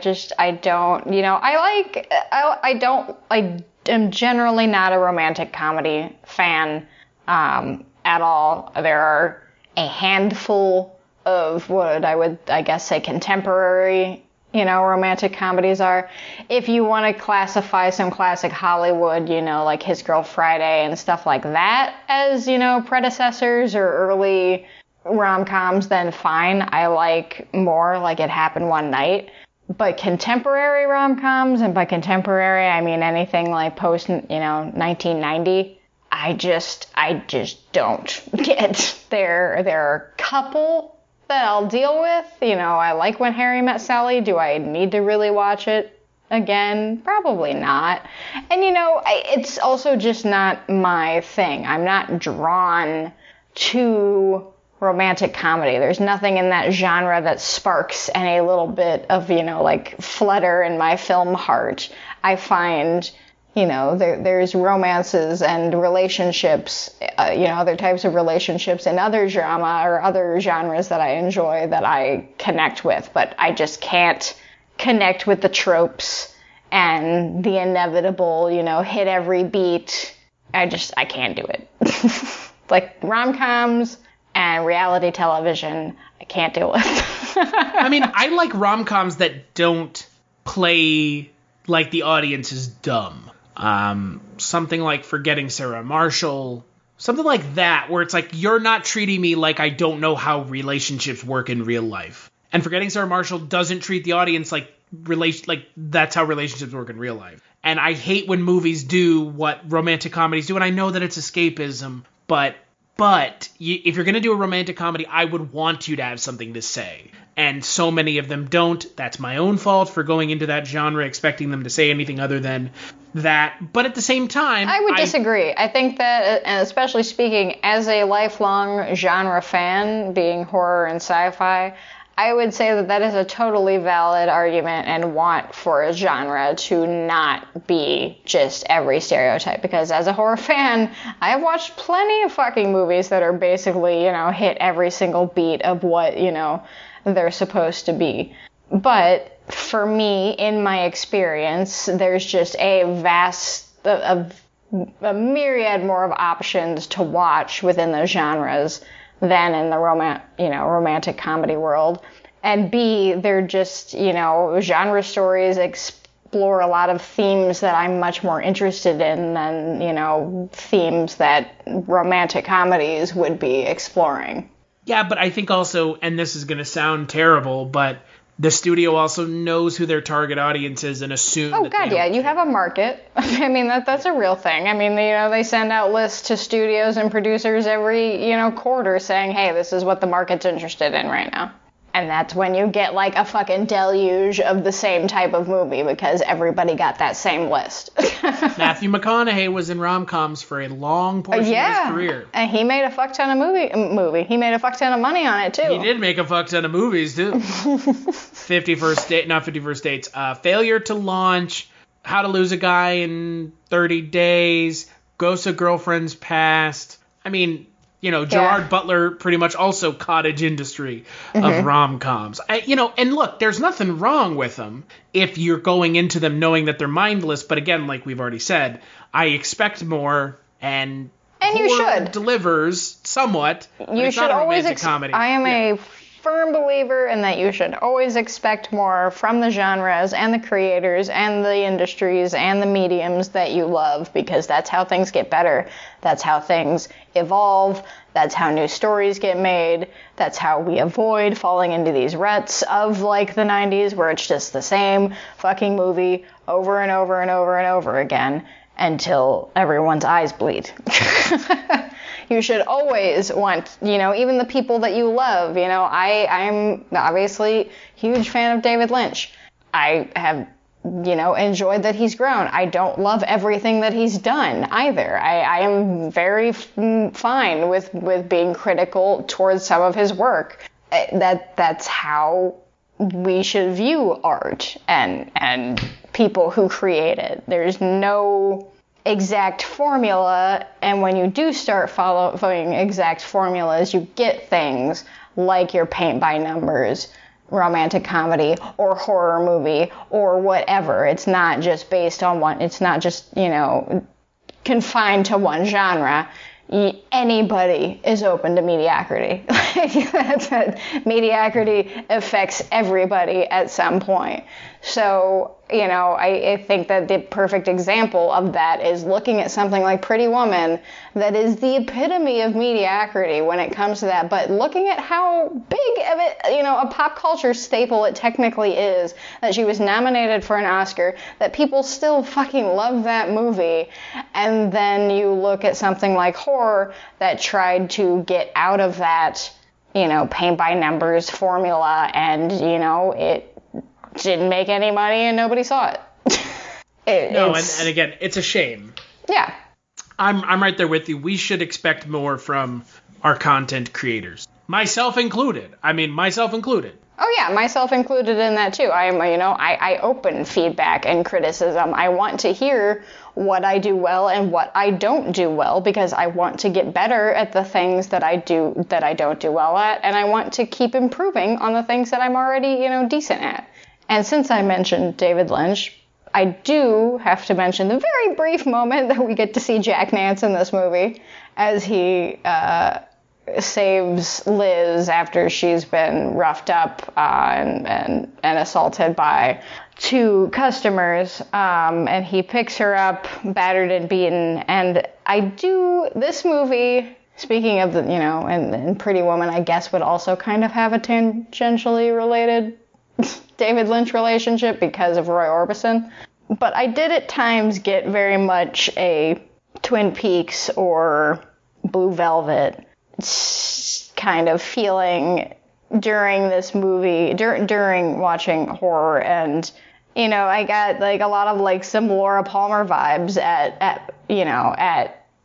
am generally not a romantic comedy fan at all. There are a handful of what I would, say, contemporary, romantic comedies are. If you want to classify some classic Hollywood, like His Girl Friday and stuff like that as, predecessors or early rom-coms, then fine. I like more like It Happened One Night. But contemporary rom-coms, and by contemporary I mean anything like post 1990, I just don't get. There are a couple that I'll deal with. I like When Harry Met Sally. Do I need to really watch it again? Probably not. And it's also just not my thing. I'm not drawn to romantic comedy. There's nothing in that genre that sparks any little bit of, like flutter in my film heart. I find, there's romances and relationships, other types of relationships in other drama or other genres that I enjoy that I connect with, but I just can't connect with the tropes and the inevitable, hit every beat. I can't do it. Like rom-coms and reality television, I can't deal with. I mean, I like rom-coms that don't play like the audience is dumb. Something like Forgetting Sarah Marshall, something like that, where it's like, you're not treating me like I don't know how relationships work in real life. And Forgetting Sarah Marshall doesn't treat the audience like that's how relationships work in real life. And I hate when movies do what romantic comedies do, and I know that it's escapism, but if you're going to do a romantic comedy, I would want you to have something to say. And so many of them don't. That's my own fault for going into that genre expecting them to say anything other than that. But at the same time, I would disagree. I think that, and especially speaking as a lifelong genre fan, being horror and sci-fi, I would say that is a totally valid argument and want for a genre to not be just every stereotype. Because as a horror fan, I have watched plenty of fucking movies that are basically, hit every single beat of what, they're supposed to be. But for me, in my experience, there's just a myriad more of options to watch within those genres than in the romantic comedy world. And B, they're just, genre stories explore a lot of themes that I'm much more interested in than, themes that romantic comedies would be exploring. Yeah, but I think also, and this is going to sound terrible, but the studio also knows who their target audience is and assume you have a market. I mean, that's a real thing. I mean, they send out lists to studios and producers every, quarter saying, hey, this is what the market's interested in right now. And that's when you get like a fucking deluge of the same type of movie because everybody got that same list. Matthew McConaughey was in rom-coms for a long portion of his career. And he made a fuck ton of movie. He made a fuck ton of money on it too. He did make a fuck ton of movies too. 51st Dates. Failure to Launch, How to Lose a Guy in 30 Days, Ghosts of Girlfriends Past. I mean, Gerard Butler pretty much also cottage industry of rom-coms. And look, there's nothing wrong with them if you're going into them knowing that they're mindless. But again, like we've already said, I expect more, and you should. Delivers somewhat. You should always comedy. I am a firm believer in that you should always expect more from the genres and the creators and the industries and the mediums that you love, because that's how things get better. That's how things evolve. That's how new stories get made. That's how we avoid falling into these ruts of like the 90s where it's just the same fucking movie over and over and over and over again until everyone's eyes bleed. You should always want, even the people that you love. I'm obviously a huge fan of David Lynch. I have, enjoyed that he's grown. I don't love everything that he's done either. I am very fine with being critical towards some of his work. That's how we should view art and people who create it. There's no exact formula, and when you do start following exact formulas, you get things like your paint by numbers romantic comedy or horror movie or whatever. It's not just based on one. It's not just, confined to one genre. Anybody is open to mediocrity. Mediocrity affects everybody at some point. So, I think that the perfect example of that is looking at something like Pretty Woman that is the epitome of mediocrity when it comes to that, but looking at how big of it, a pop culture staple it technically is, that she was nominated for an Oscar, that people still fucking love that movie, and then you look at something like horror that tried to get out of that, paint by numbers formula, and, it didn't make any money and nobody saw it. And again, it's a shame. Yeah. I'm right there with you. We should expect more from our content creators. Myself included. Oh yeah, myself included in that too. I open feedback and criticism. I want to hear what I do well and what I don't do well, because I want to get better at the things that I don't do well at, and I want to keep improving on the things that I'm already, decent at. And since I mentioned David Lynch, I do have to mention the very brief moment that we get to see Jack Nance in this movie as he saves Liz after she's been roughed up and assaulted by two customers, and he picks her up battered and beaten. And this movie, speaking of and Pretty Woman, I guess would also kind of have a tangentially related David Lynch relationship because of Roy Orbison, but I did at times get very much a Twin Peaks or Blue Velvet kind of feeling during this movie, during watching horror. And I got like a lot of some Laura Palmer vibes at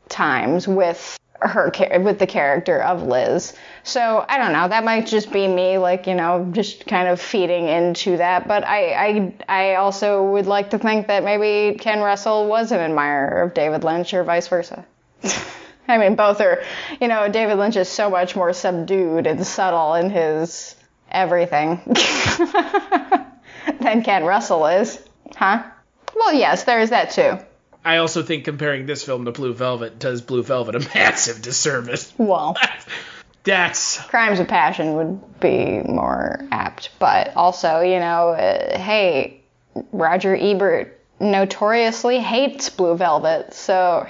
times with the character of Liz. So I don't know, that might just be me just kind of feeding into that, but I also would like to think that maybe Ken Russell was an admirer of David Lynch or vice versa. I mean, both are, David Lynch is so much more subdued and subtle in his everything than Ken Russell is. Huh? Well, yes, there's that too. I also think comparing this film to Blue Velvet does Blue Velvet a massive disservice. Well, that's... Crimes of Passion would be more apt. But also, hey, Roger Ebert notoriously hated Blue Velvet, so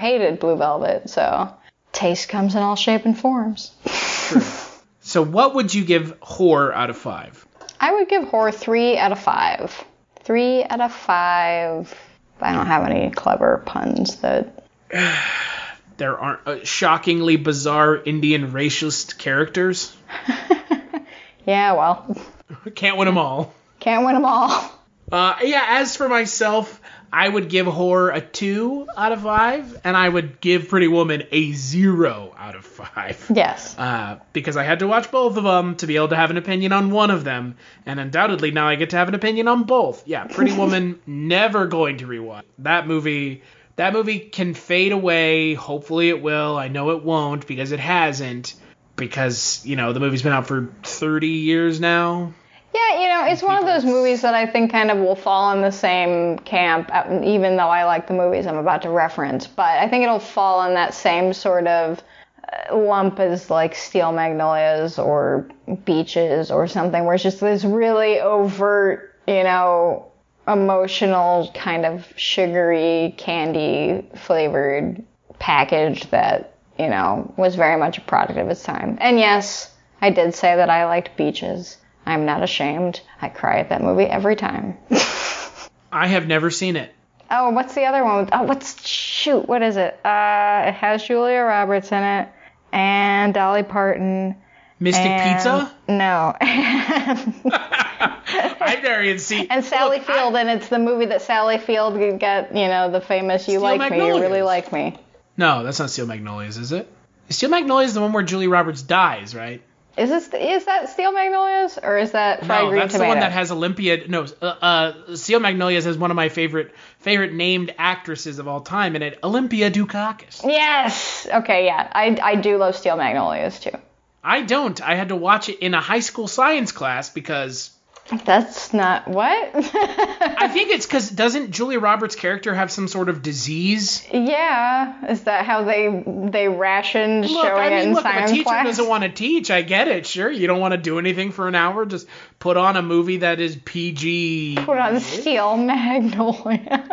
taste comes in all shape and forms. True. So what would you give Horror out of 5? I would give Horror 3 out of 5. 3 out of 5. I don't have any clever puns that... There aren't shockingly bizarre Indian racist characters. Yeah, well... Can't win them all. As for myself, I would give Horror a 2 out of 5, and I would give Pretty Woman a 0 out of 5. Yes. Because I had to watch both of them to be able to have an opinion on one of them, and undoubtedly now I get to have an opinion on both. Yeah, Pretty Woman, never going to rewatch. That movie can fade away. Hopefully it will. I know it won't, because it hasn't. Because, the movie's been out for 30 years now. Yeah, it's one of those movies that I think kind of will fall in the same camp, even though I like the movies I'm about to reference. But I think it'll fall in that same sort of lump as like Steel Magnolias or Beaches or something, where it's just this really overt, emotional kind of sugary candy flavored package that, was very much a product of its time. And yes, I did say that I liked Beaches. I'm not ashamed. I cry at that movie every time. I have never seen it. Oh, what's the other one? Oh, what is it? It has Julia Roberts in it and Dolly Parton. Mystic Pizza? No. I've never even seen. And Sally Field, and it's the movie that Sally Field got, the famous "You Like Me, You Really Like Me." No, that's not Steel Magnolias, is it? Steel Magnolias is the one where Julia Roberts dies, right? Is that Steel Magnolias, or is that Fried Green Tomato? No, that's the one that has Olympia. No, Steel Magnolias has one of my favorite named actresses of all time in it, Olympia Dukakis. Yes. Okay, yeah. I do love Steel Magnolias too. I don't. I had to watch it in a high school science class because... That's not... What? I think it's because doesn't Julia Roberts' character have some sort of disease? Yeah. Is that how they rationed showing it in science class? If a teacher doesn't want to teach, I get it. Sure, you don't want to do anything for an hour. Just put on a movie that is PG. Put on Steel Magnolia.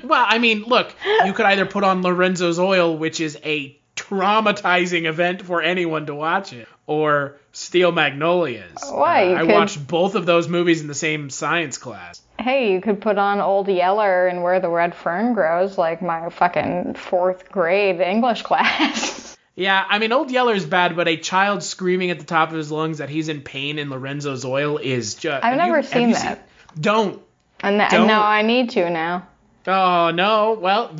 Well, look, you could either put on Lorenzo's Oil, which is a traumatizing event for anyone to watch it, or Steel Magnolias. Why? I watched both of those movies in the same science class. Hey, you could put on Old Yeller and Where the Red Fern Grows, like my fucking 4th grade English class. Yeah, Old Yeller's bad, but a child screaming at the top of his lungs that he's in pain in Lorenzo's Oil is just... I've never seen that. Don't. And no, I need to now. Oh, no. Well,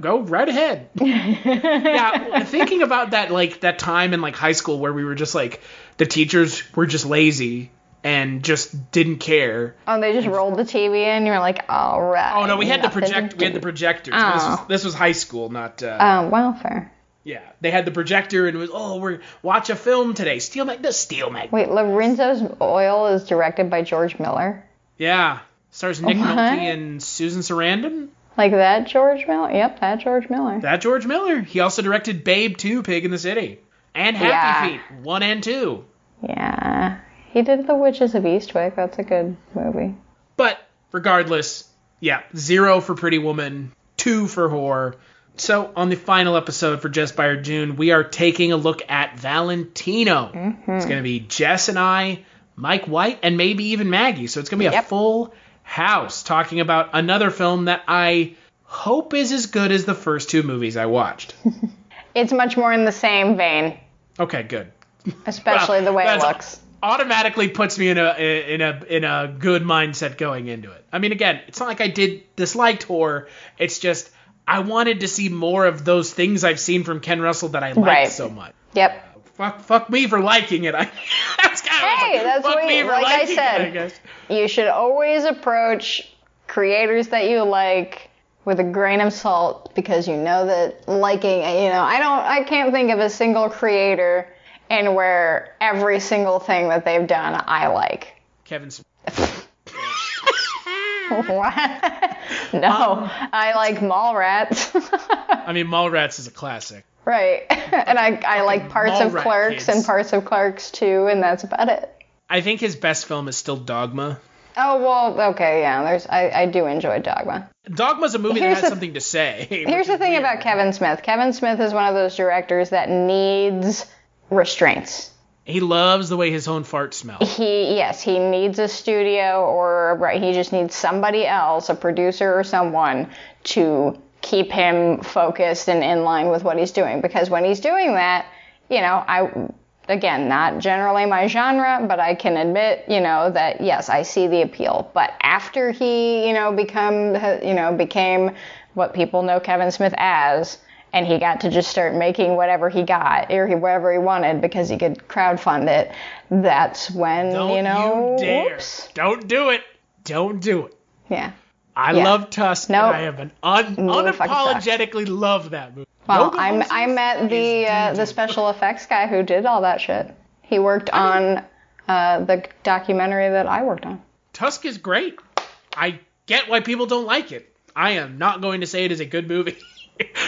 go right ahead. Yeah, thinking about that, like, that time in, like, high school where we were just, like, the teachers were just lazy and just didn't care. Oh, they just rolled the TV in? You were like, all right. Oh, no, we had the projectors. Oh. This was high school, not... well, fair. Yeah, they had the projector and it was, we're watch a film today. Steel Mag. Wait, Lorenzo's Oil is directed by George Miller? Yeah. Stars Nick Nolte and Susan Sarandon. Like that George Miller? Yep, that George Miller. That George Miller. He also directed Babe 2, Pig in the City. And Happy Feet, 1 and 2. Yeah. He did The Witches of Eastwick. That's a good movie. But, regardless, 0 for Pretty Woman, 2 for Whore. So, on the final episode for Jess Byard June, we are taking a look at Valentino. Mm-hmm. It's going to be Jess and I, Mike White, and maybe even Maggie. So it's going to be a full house talking about another film that I hope is as good as the first 2 movies I watched. It's much more in the same vein. Okay, good. Especially the way it looks. Automatically puts me in a good mindset going into it. I mean, again, it's not like I disliked Whore. It's just I wanted to see more of those things I've seen from Ken Russell that I liked so much. Yep. Fuck me for liking it. That's what I said. You should always approach creators that you like with a grain of salt because you know that liking, I can't think of a single creator and where every single thing that they've done I like. Kevin Smith. What? No, I like Mallrats. I mean, Mallrats is a classic. Right. And I like parts of Clerks and parts of Clerks 2, and that's about it. I think his best film is still Dogma. Oh, well, okay, yeah. I do enjoy Dogma. Dogma's a movie that has something to say. Here's the thing about Kevin Smith. Kevin Smith is one of those directors that needs restraints. He loves the way his own farts smell. He needs a studio or he just needs somebody else, a producer or someone, to keep him focused and in line with what he's doing. Because when he's doing that, again, not generally my genre, but I can admit, that yes, I see the appeal. But after he, became what people know Kevin Smith as, and he got to just start making whatever he got or whatever he wanted because he could crowdfund it, that's when, Don't you dare. Whoops. Don't do it. Don't do it. Yeah. I love Tusk, nope. and I have unapologetically love that movie. Well, I met the special effects guy who did all that shit. He worked on the documentary that I worked on. Tusk is great. I get why people don't like it. I am not going to say it is a good movie.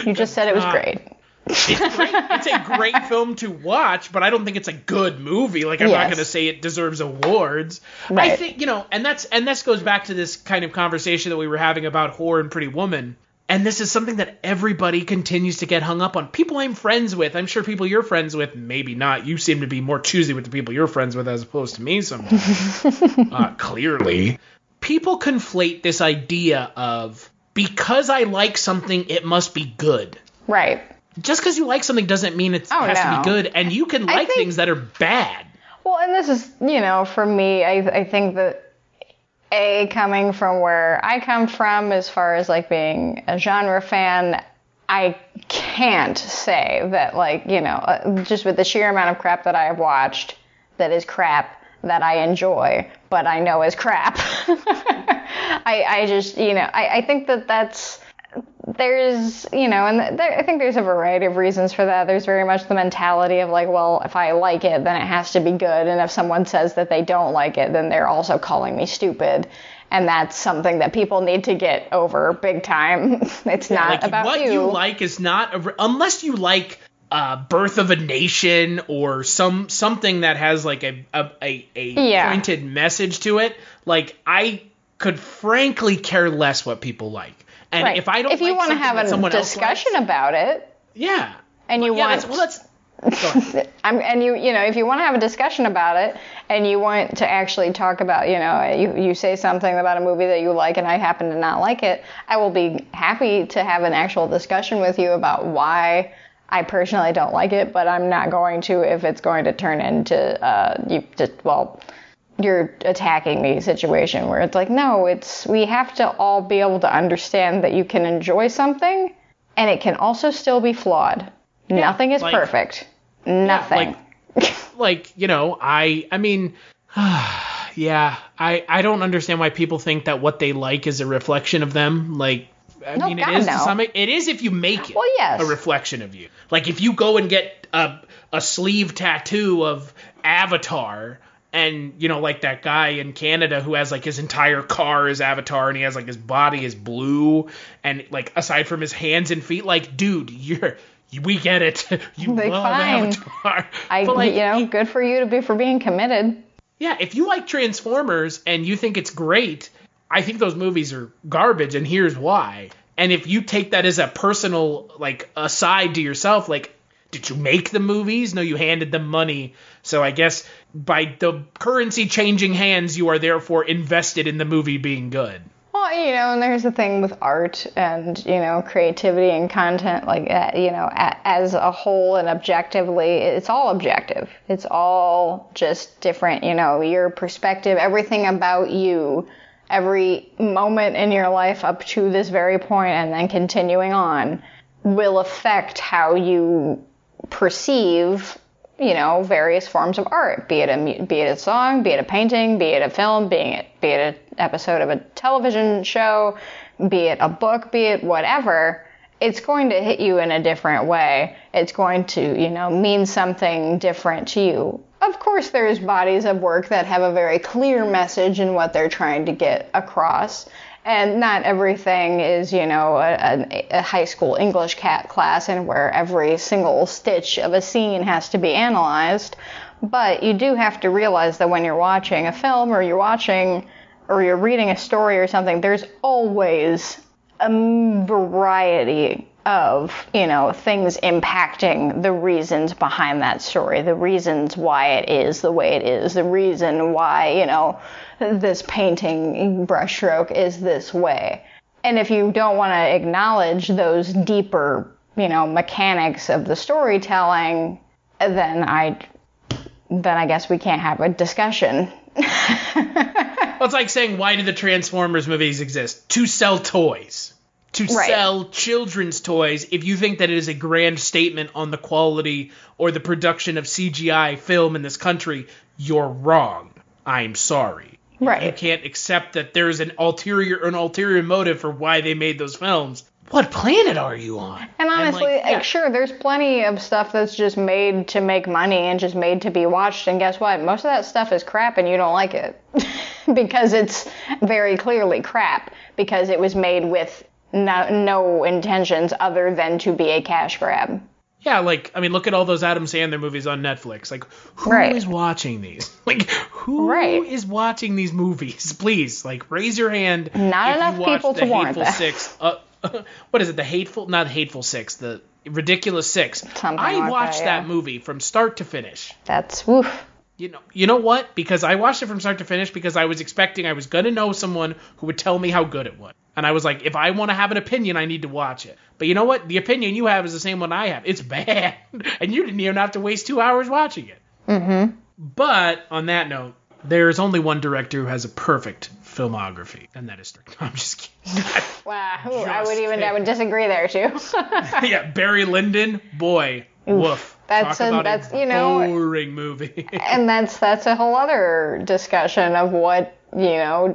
You just said it was great. It's great. It's a great film to watch, but I don't think it's a good movie. Like, I'm not going to say it deserves awards. Right. I think, and this goes back to this kind of conversation that we were having about Whore and Pretty Woman. And this is something that everybody continues to get hung up on. People I'm friends with, I'm sure people you're friends with, maybe not. You seem to be more choosy with the people you're friends with as opposed to me sometimes. Clearly. People conflate this idea of, because I like something, it must be good. Right. Just because you like something doesn't mean it has to be good, and you can like things that are bad. Well, and this is, for me, I think that, coming from where I come from, as far as, being a genre fan, I can't say that, just with the sheer amount of crap that I have watched that is crap that I enjoy, but I know is crap. I just, I think that's... There's, I think there's a variety of reasons for that. There's very much the mentality of if I like it, then it has to be good. And if someone says that they don't like it, then they're also calling me stupid. And that's something that people need to get over big time. It's not about what you like is not, unless you like Birth of a Nation or something that has a pointed message to it. I could frankly care less what people like. And if I don't, if you want to have a discussion about it, and you want, and if you want to have a discussion about it, and you want to actually talk about, you say something about a movie that you like, and I happen to not like it, I will be happy to have an actual discussion with you about why I personally don't like it, but I'm not going to if it's going to turn into you're attacking me situation where it's like, no, we have to all be able to understand that you can enjoy something and it can also still be flawed. Yeah, nothing is perfect. Nothing. I mean, yeah, I don't understand why people think that what they like is a reflection of them. Like, it is to some, it is if you make it a reflection of you. Like, if you go and get a sleeve tattoo of Avatar, and, like that guy in Canada who has, like, his entire car is Avatar, and he has, like, his body is blue, and, like, aside from his hands and feet, like, dude, we get it. You love Avatar. Good for you for being committed. Yeah, if you like Transformers and you think it's great, I think those movies are garbage, and here's why. And if you take that as a personal, like, aside to yourself, like, did you make the movies? No, you handed them money. So I guess by the currency changing hands, you are therefore invested in the movie being good. Well, and there's the thing with art and, creativity and content like that, as a whole and objectively, it's all objective. It's all just different, your perspective, everything about you, every moment in your life up to this very point and then continuing on will affect how you perceive, various forms of art, be it a song, be it a painting, be it a film, be it an episode of a television show, be it a book, be it whatever. It's going to hit you in a different way. It's going to, mean something different to you. Of course, there's bodies of work that have a very clear message in what they're trying to get across. And not everything is, a high school English class and where every single stitch of a scene has to be analyzed. But you do have to realize that when you're watching a film or you're reading a story or something, there's always a variety of, things impacting the reasons behind that story, the reasons why it is the way it is, the reason why, this painting brushstroke is this way. And if you don't want to acknowledge those deeper, mechanics of the storytelling, then I guess we can't have a discussion. Well, it's like saying, why do the Transformers movies exist? To sell toys. To sell children's toys. If you think that it is a grand statement on the quality or the production of CGI film in this country, you're wrong. I'm sorry. Right. You can't accept that there's an ulterior motive for why they made those films. What planet are you on? And honestly, sure, there's plenty of stuff that's just made to make money and just made to be watched. And guess what? Most of that stuff is crap and you don't like it. Because it's very clearly crap. Because it was made with no intentions other than to be a cash grab. Yeah, look at all those Adam Sandler movies on Netflix. Like, who is watching these? Like, who is watching these movies? Please, raise your hand. Not enough people to warrant that. Six, what is it? Not Hateful Six, the Ridiculous Six. I watched that movie from start to finish. That's woof. You know what? Because I watched it from start to finish because I was expecting I was going to know someone who would tell me how good it was. And I was like, if I want to have an opinion, I need to watch it. But you know what? The opinion you have is the same one I have. It's bad. And you didn't even have to waste 2 hours watching it. Mm-hmm. But on that note, there's only one director who has a perfect filmography, and that is I'm just kidding. Wow. I would disagree there too. Yeah, Barry Lyndon, boy, woof. That's boring movie. And that's a whole other discussion of what,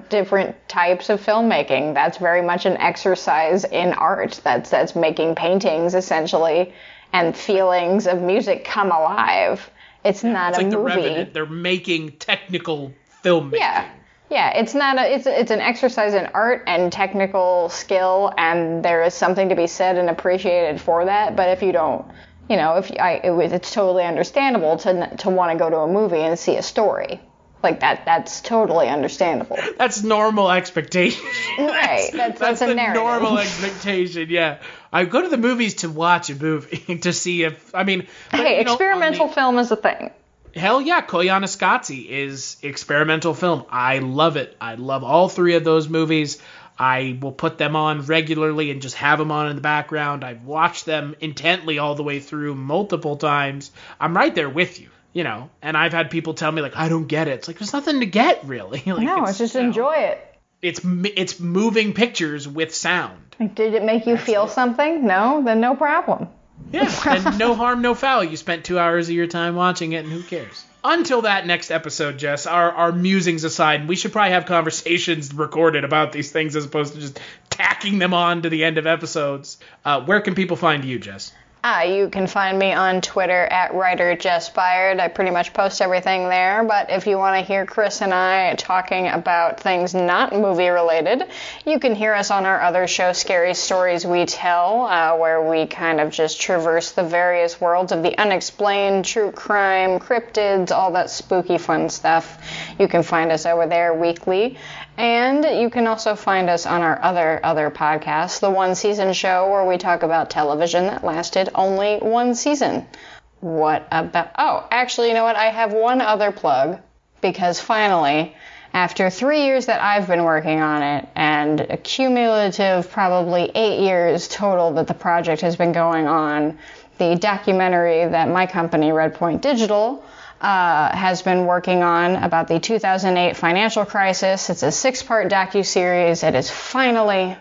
different types of filmmaking. That's very much an exercise in art. That's making paintings essentially and feelings of music come alive. It's not a movie. The Revenant. They're making technical filmmaking. Yeah, it's not it's an exercise in art and technical skill, and there is something to be said and appreciated for that. But if you don't, it's totally understandable to want to go to a movie and see a story. Like that's totally understandable. That's normal expectation. Right. That's a narrative. Normal expectation, yeah. I go to the movies to watch a movie, to see if, experimental film is a thing. Hell yeah, Koyaanisqatsi is experimental film. I love it. I love all three of those movies. I will put them on regularly and just have them on in the background. I've watched them intently all the way through multiple times. I'm right there with you. you know, and I've had people tell me, like, I don't get it. It's like, there's nothing to get, really. Like, no, it's just enjoy it. It's moving pictures with sound. Did it make you feel something? No? Then no problem. Yeah, and no harm, no foul. You spent 2 hours of your time watching it, and who cares? Until that next episode, Jess, our musings aside, we should probably have conversations recorded about these things as opposed to just tacking them on to the end of episodes. Where can people find you, Jess? You can find me on Twitter at writer Jess Byard. I pretty much post everything there, but if you want to hear Chris and I talking about things not movie related, you can hear us on our other show, Scary Stories We Tell, where we kind of just traverse the various worlds of the unexplained, true crime, cryptids, all that spooky fun stuff. You can find us over there weekly. And you can also find us on our other podcast, the One Season Show, where we talk about television that lasted only one season. What about... Oh, actually, you know what? I have one other plug, because finally, after 3 years that I've been working on it, and a cumulative probably 8 years total that the project has been going on, the documentary that my company, Redpoint Digital, has been working on about the 2008 financial crisis. It's a 6-part docuseries. It is finally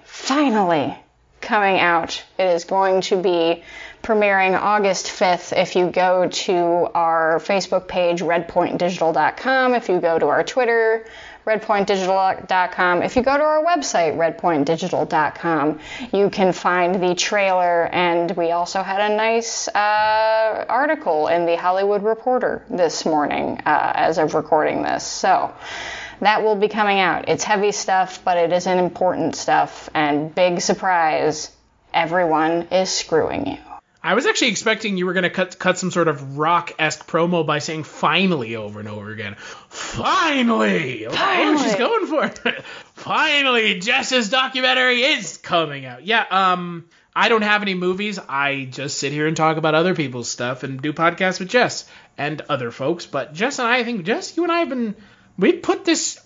coming out. It is going to be premiering August 5th. If you go to our Facebook page, redpointdigital.com, if you go to our Twitter, redpointdigital.com, if you go to our website, redpointdigital.com, you can find the trailer, and we also had a nice article in the Hollywood Reporter this morning as of recording this. So that will be coming out. It's heavy stuff, but it is an important stuff, and big surprise, everyone is screwing you. I was actually expecting you were going to cut some sort of rock-esque promo by saying finally over and over again. Finally! Oh, she's going for it. Finally, Jess's documentary is coming out. Yeah, I don't have any movies. I just sit here and talk about other people's stuff and do podcasts with Jess and other folks. But Jess and I think, Jess, you and I have been... We've put this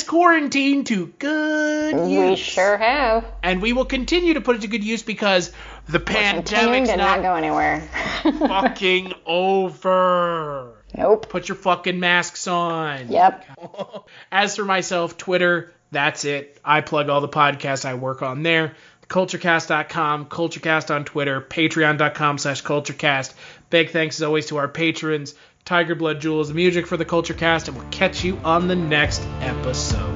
quarantine to good use. We sure have. And we will continue to put it to good use because the pandemic's not go anywhere. fucking over. Nope. Put your fucking masks on. Yep. As for myself, Twitter, that's it. I plug all the podcasts I work on there. Kulturecast.com, Kulturecast on Twitter, patreon.com/Kulturecast. Big thanks as always to our patrons. Tiger Blood Jewel is the music for the Kulturecast, and we'll catch you on the next episode.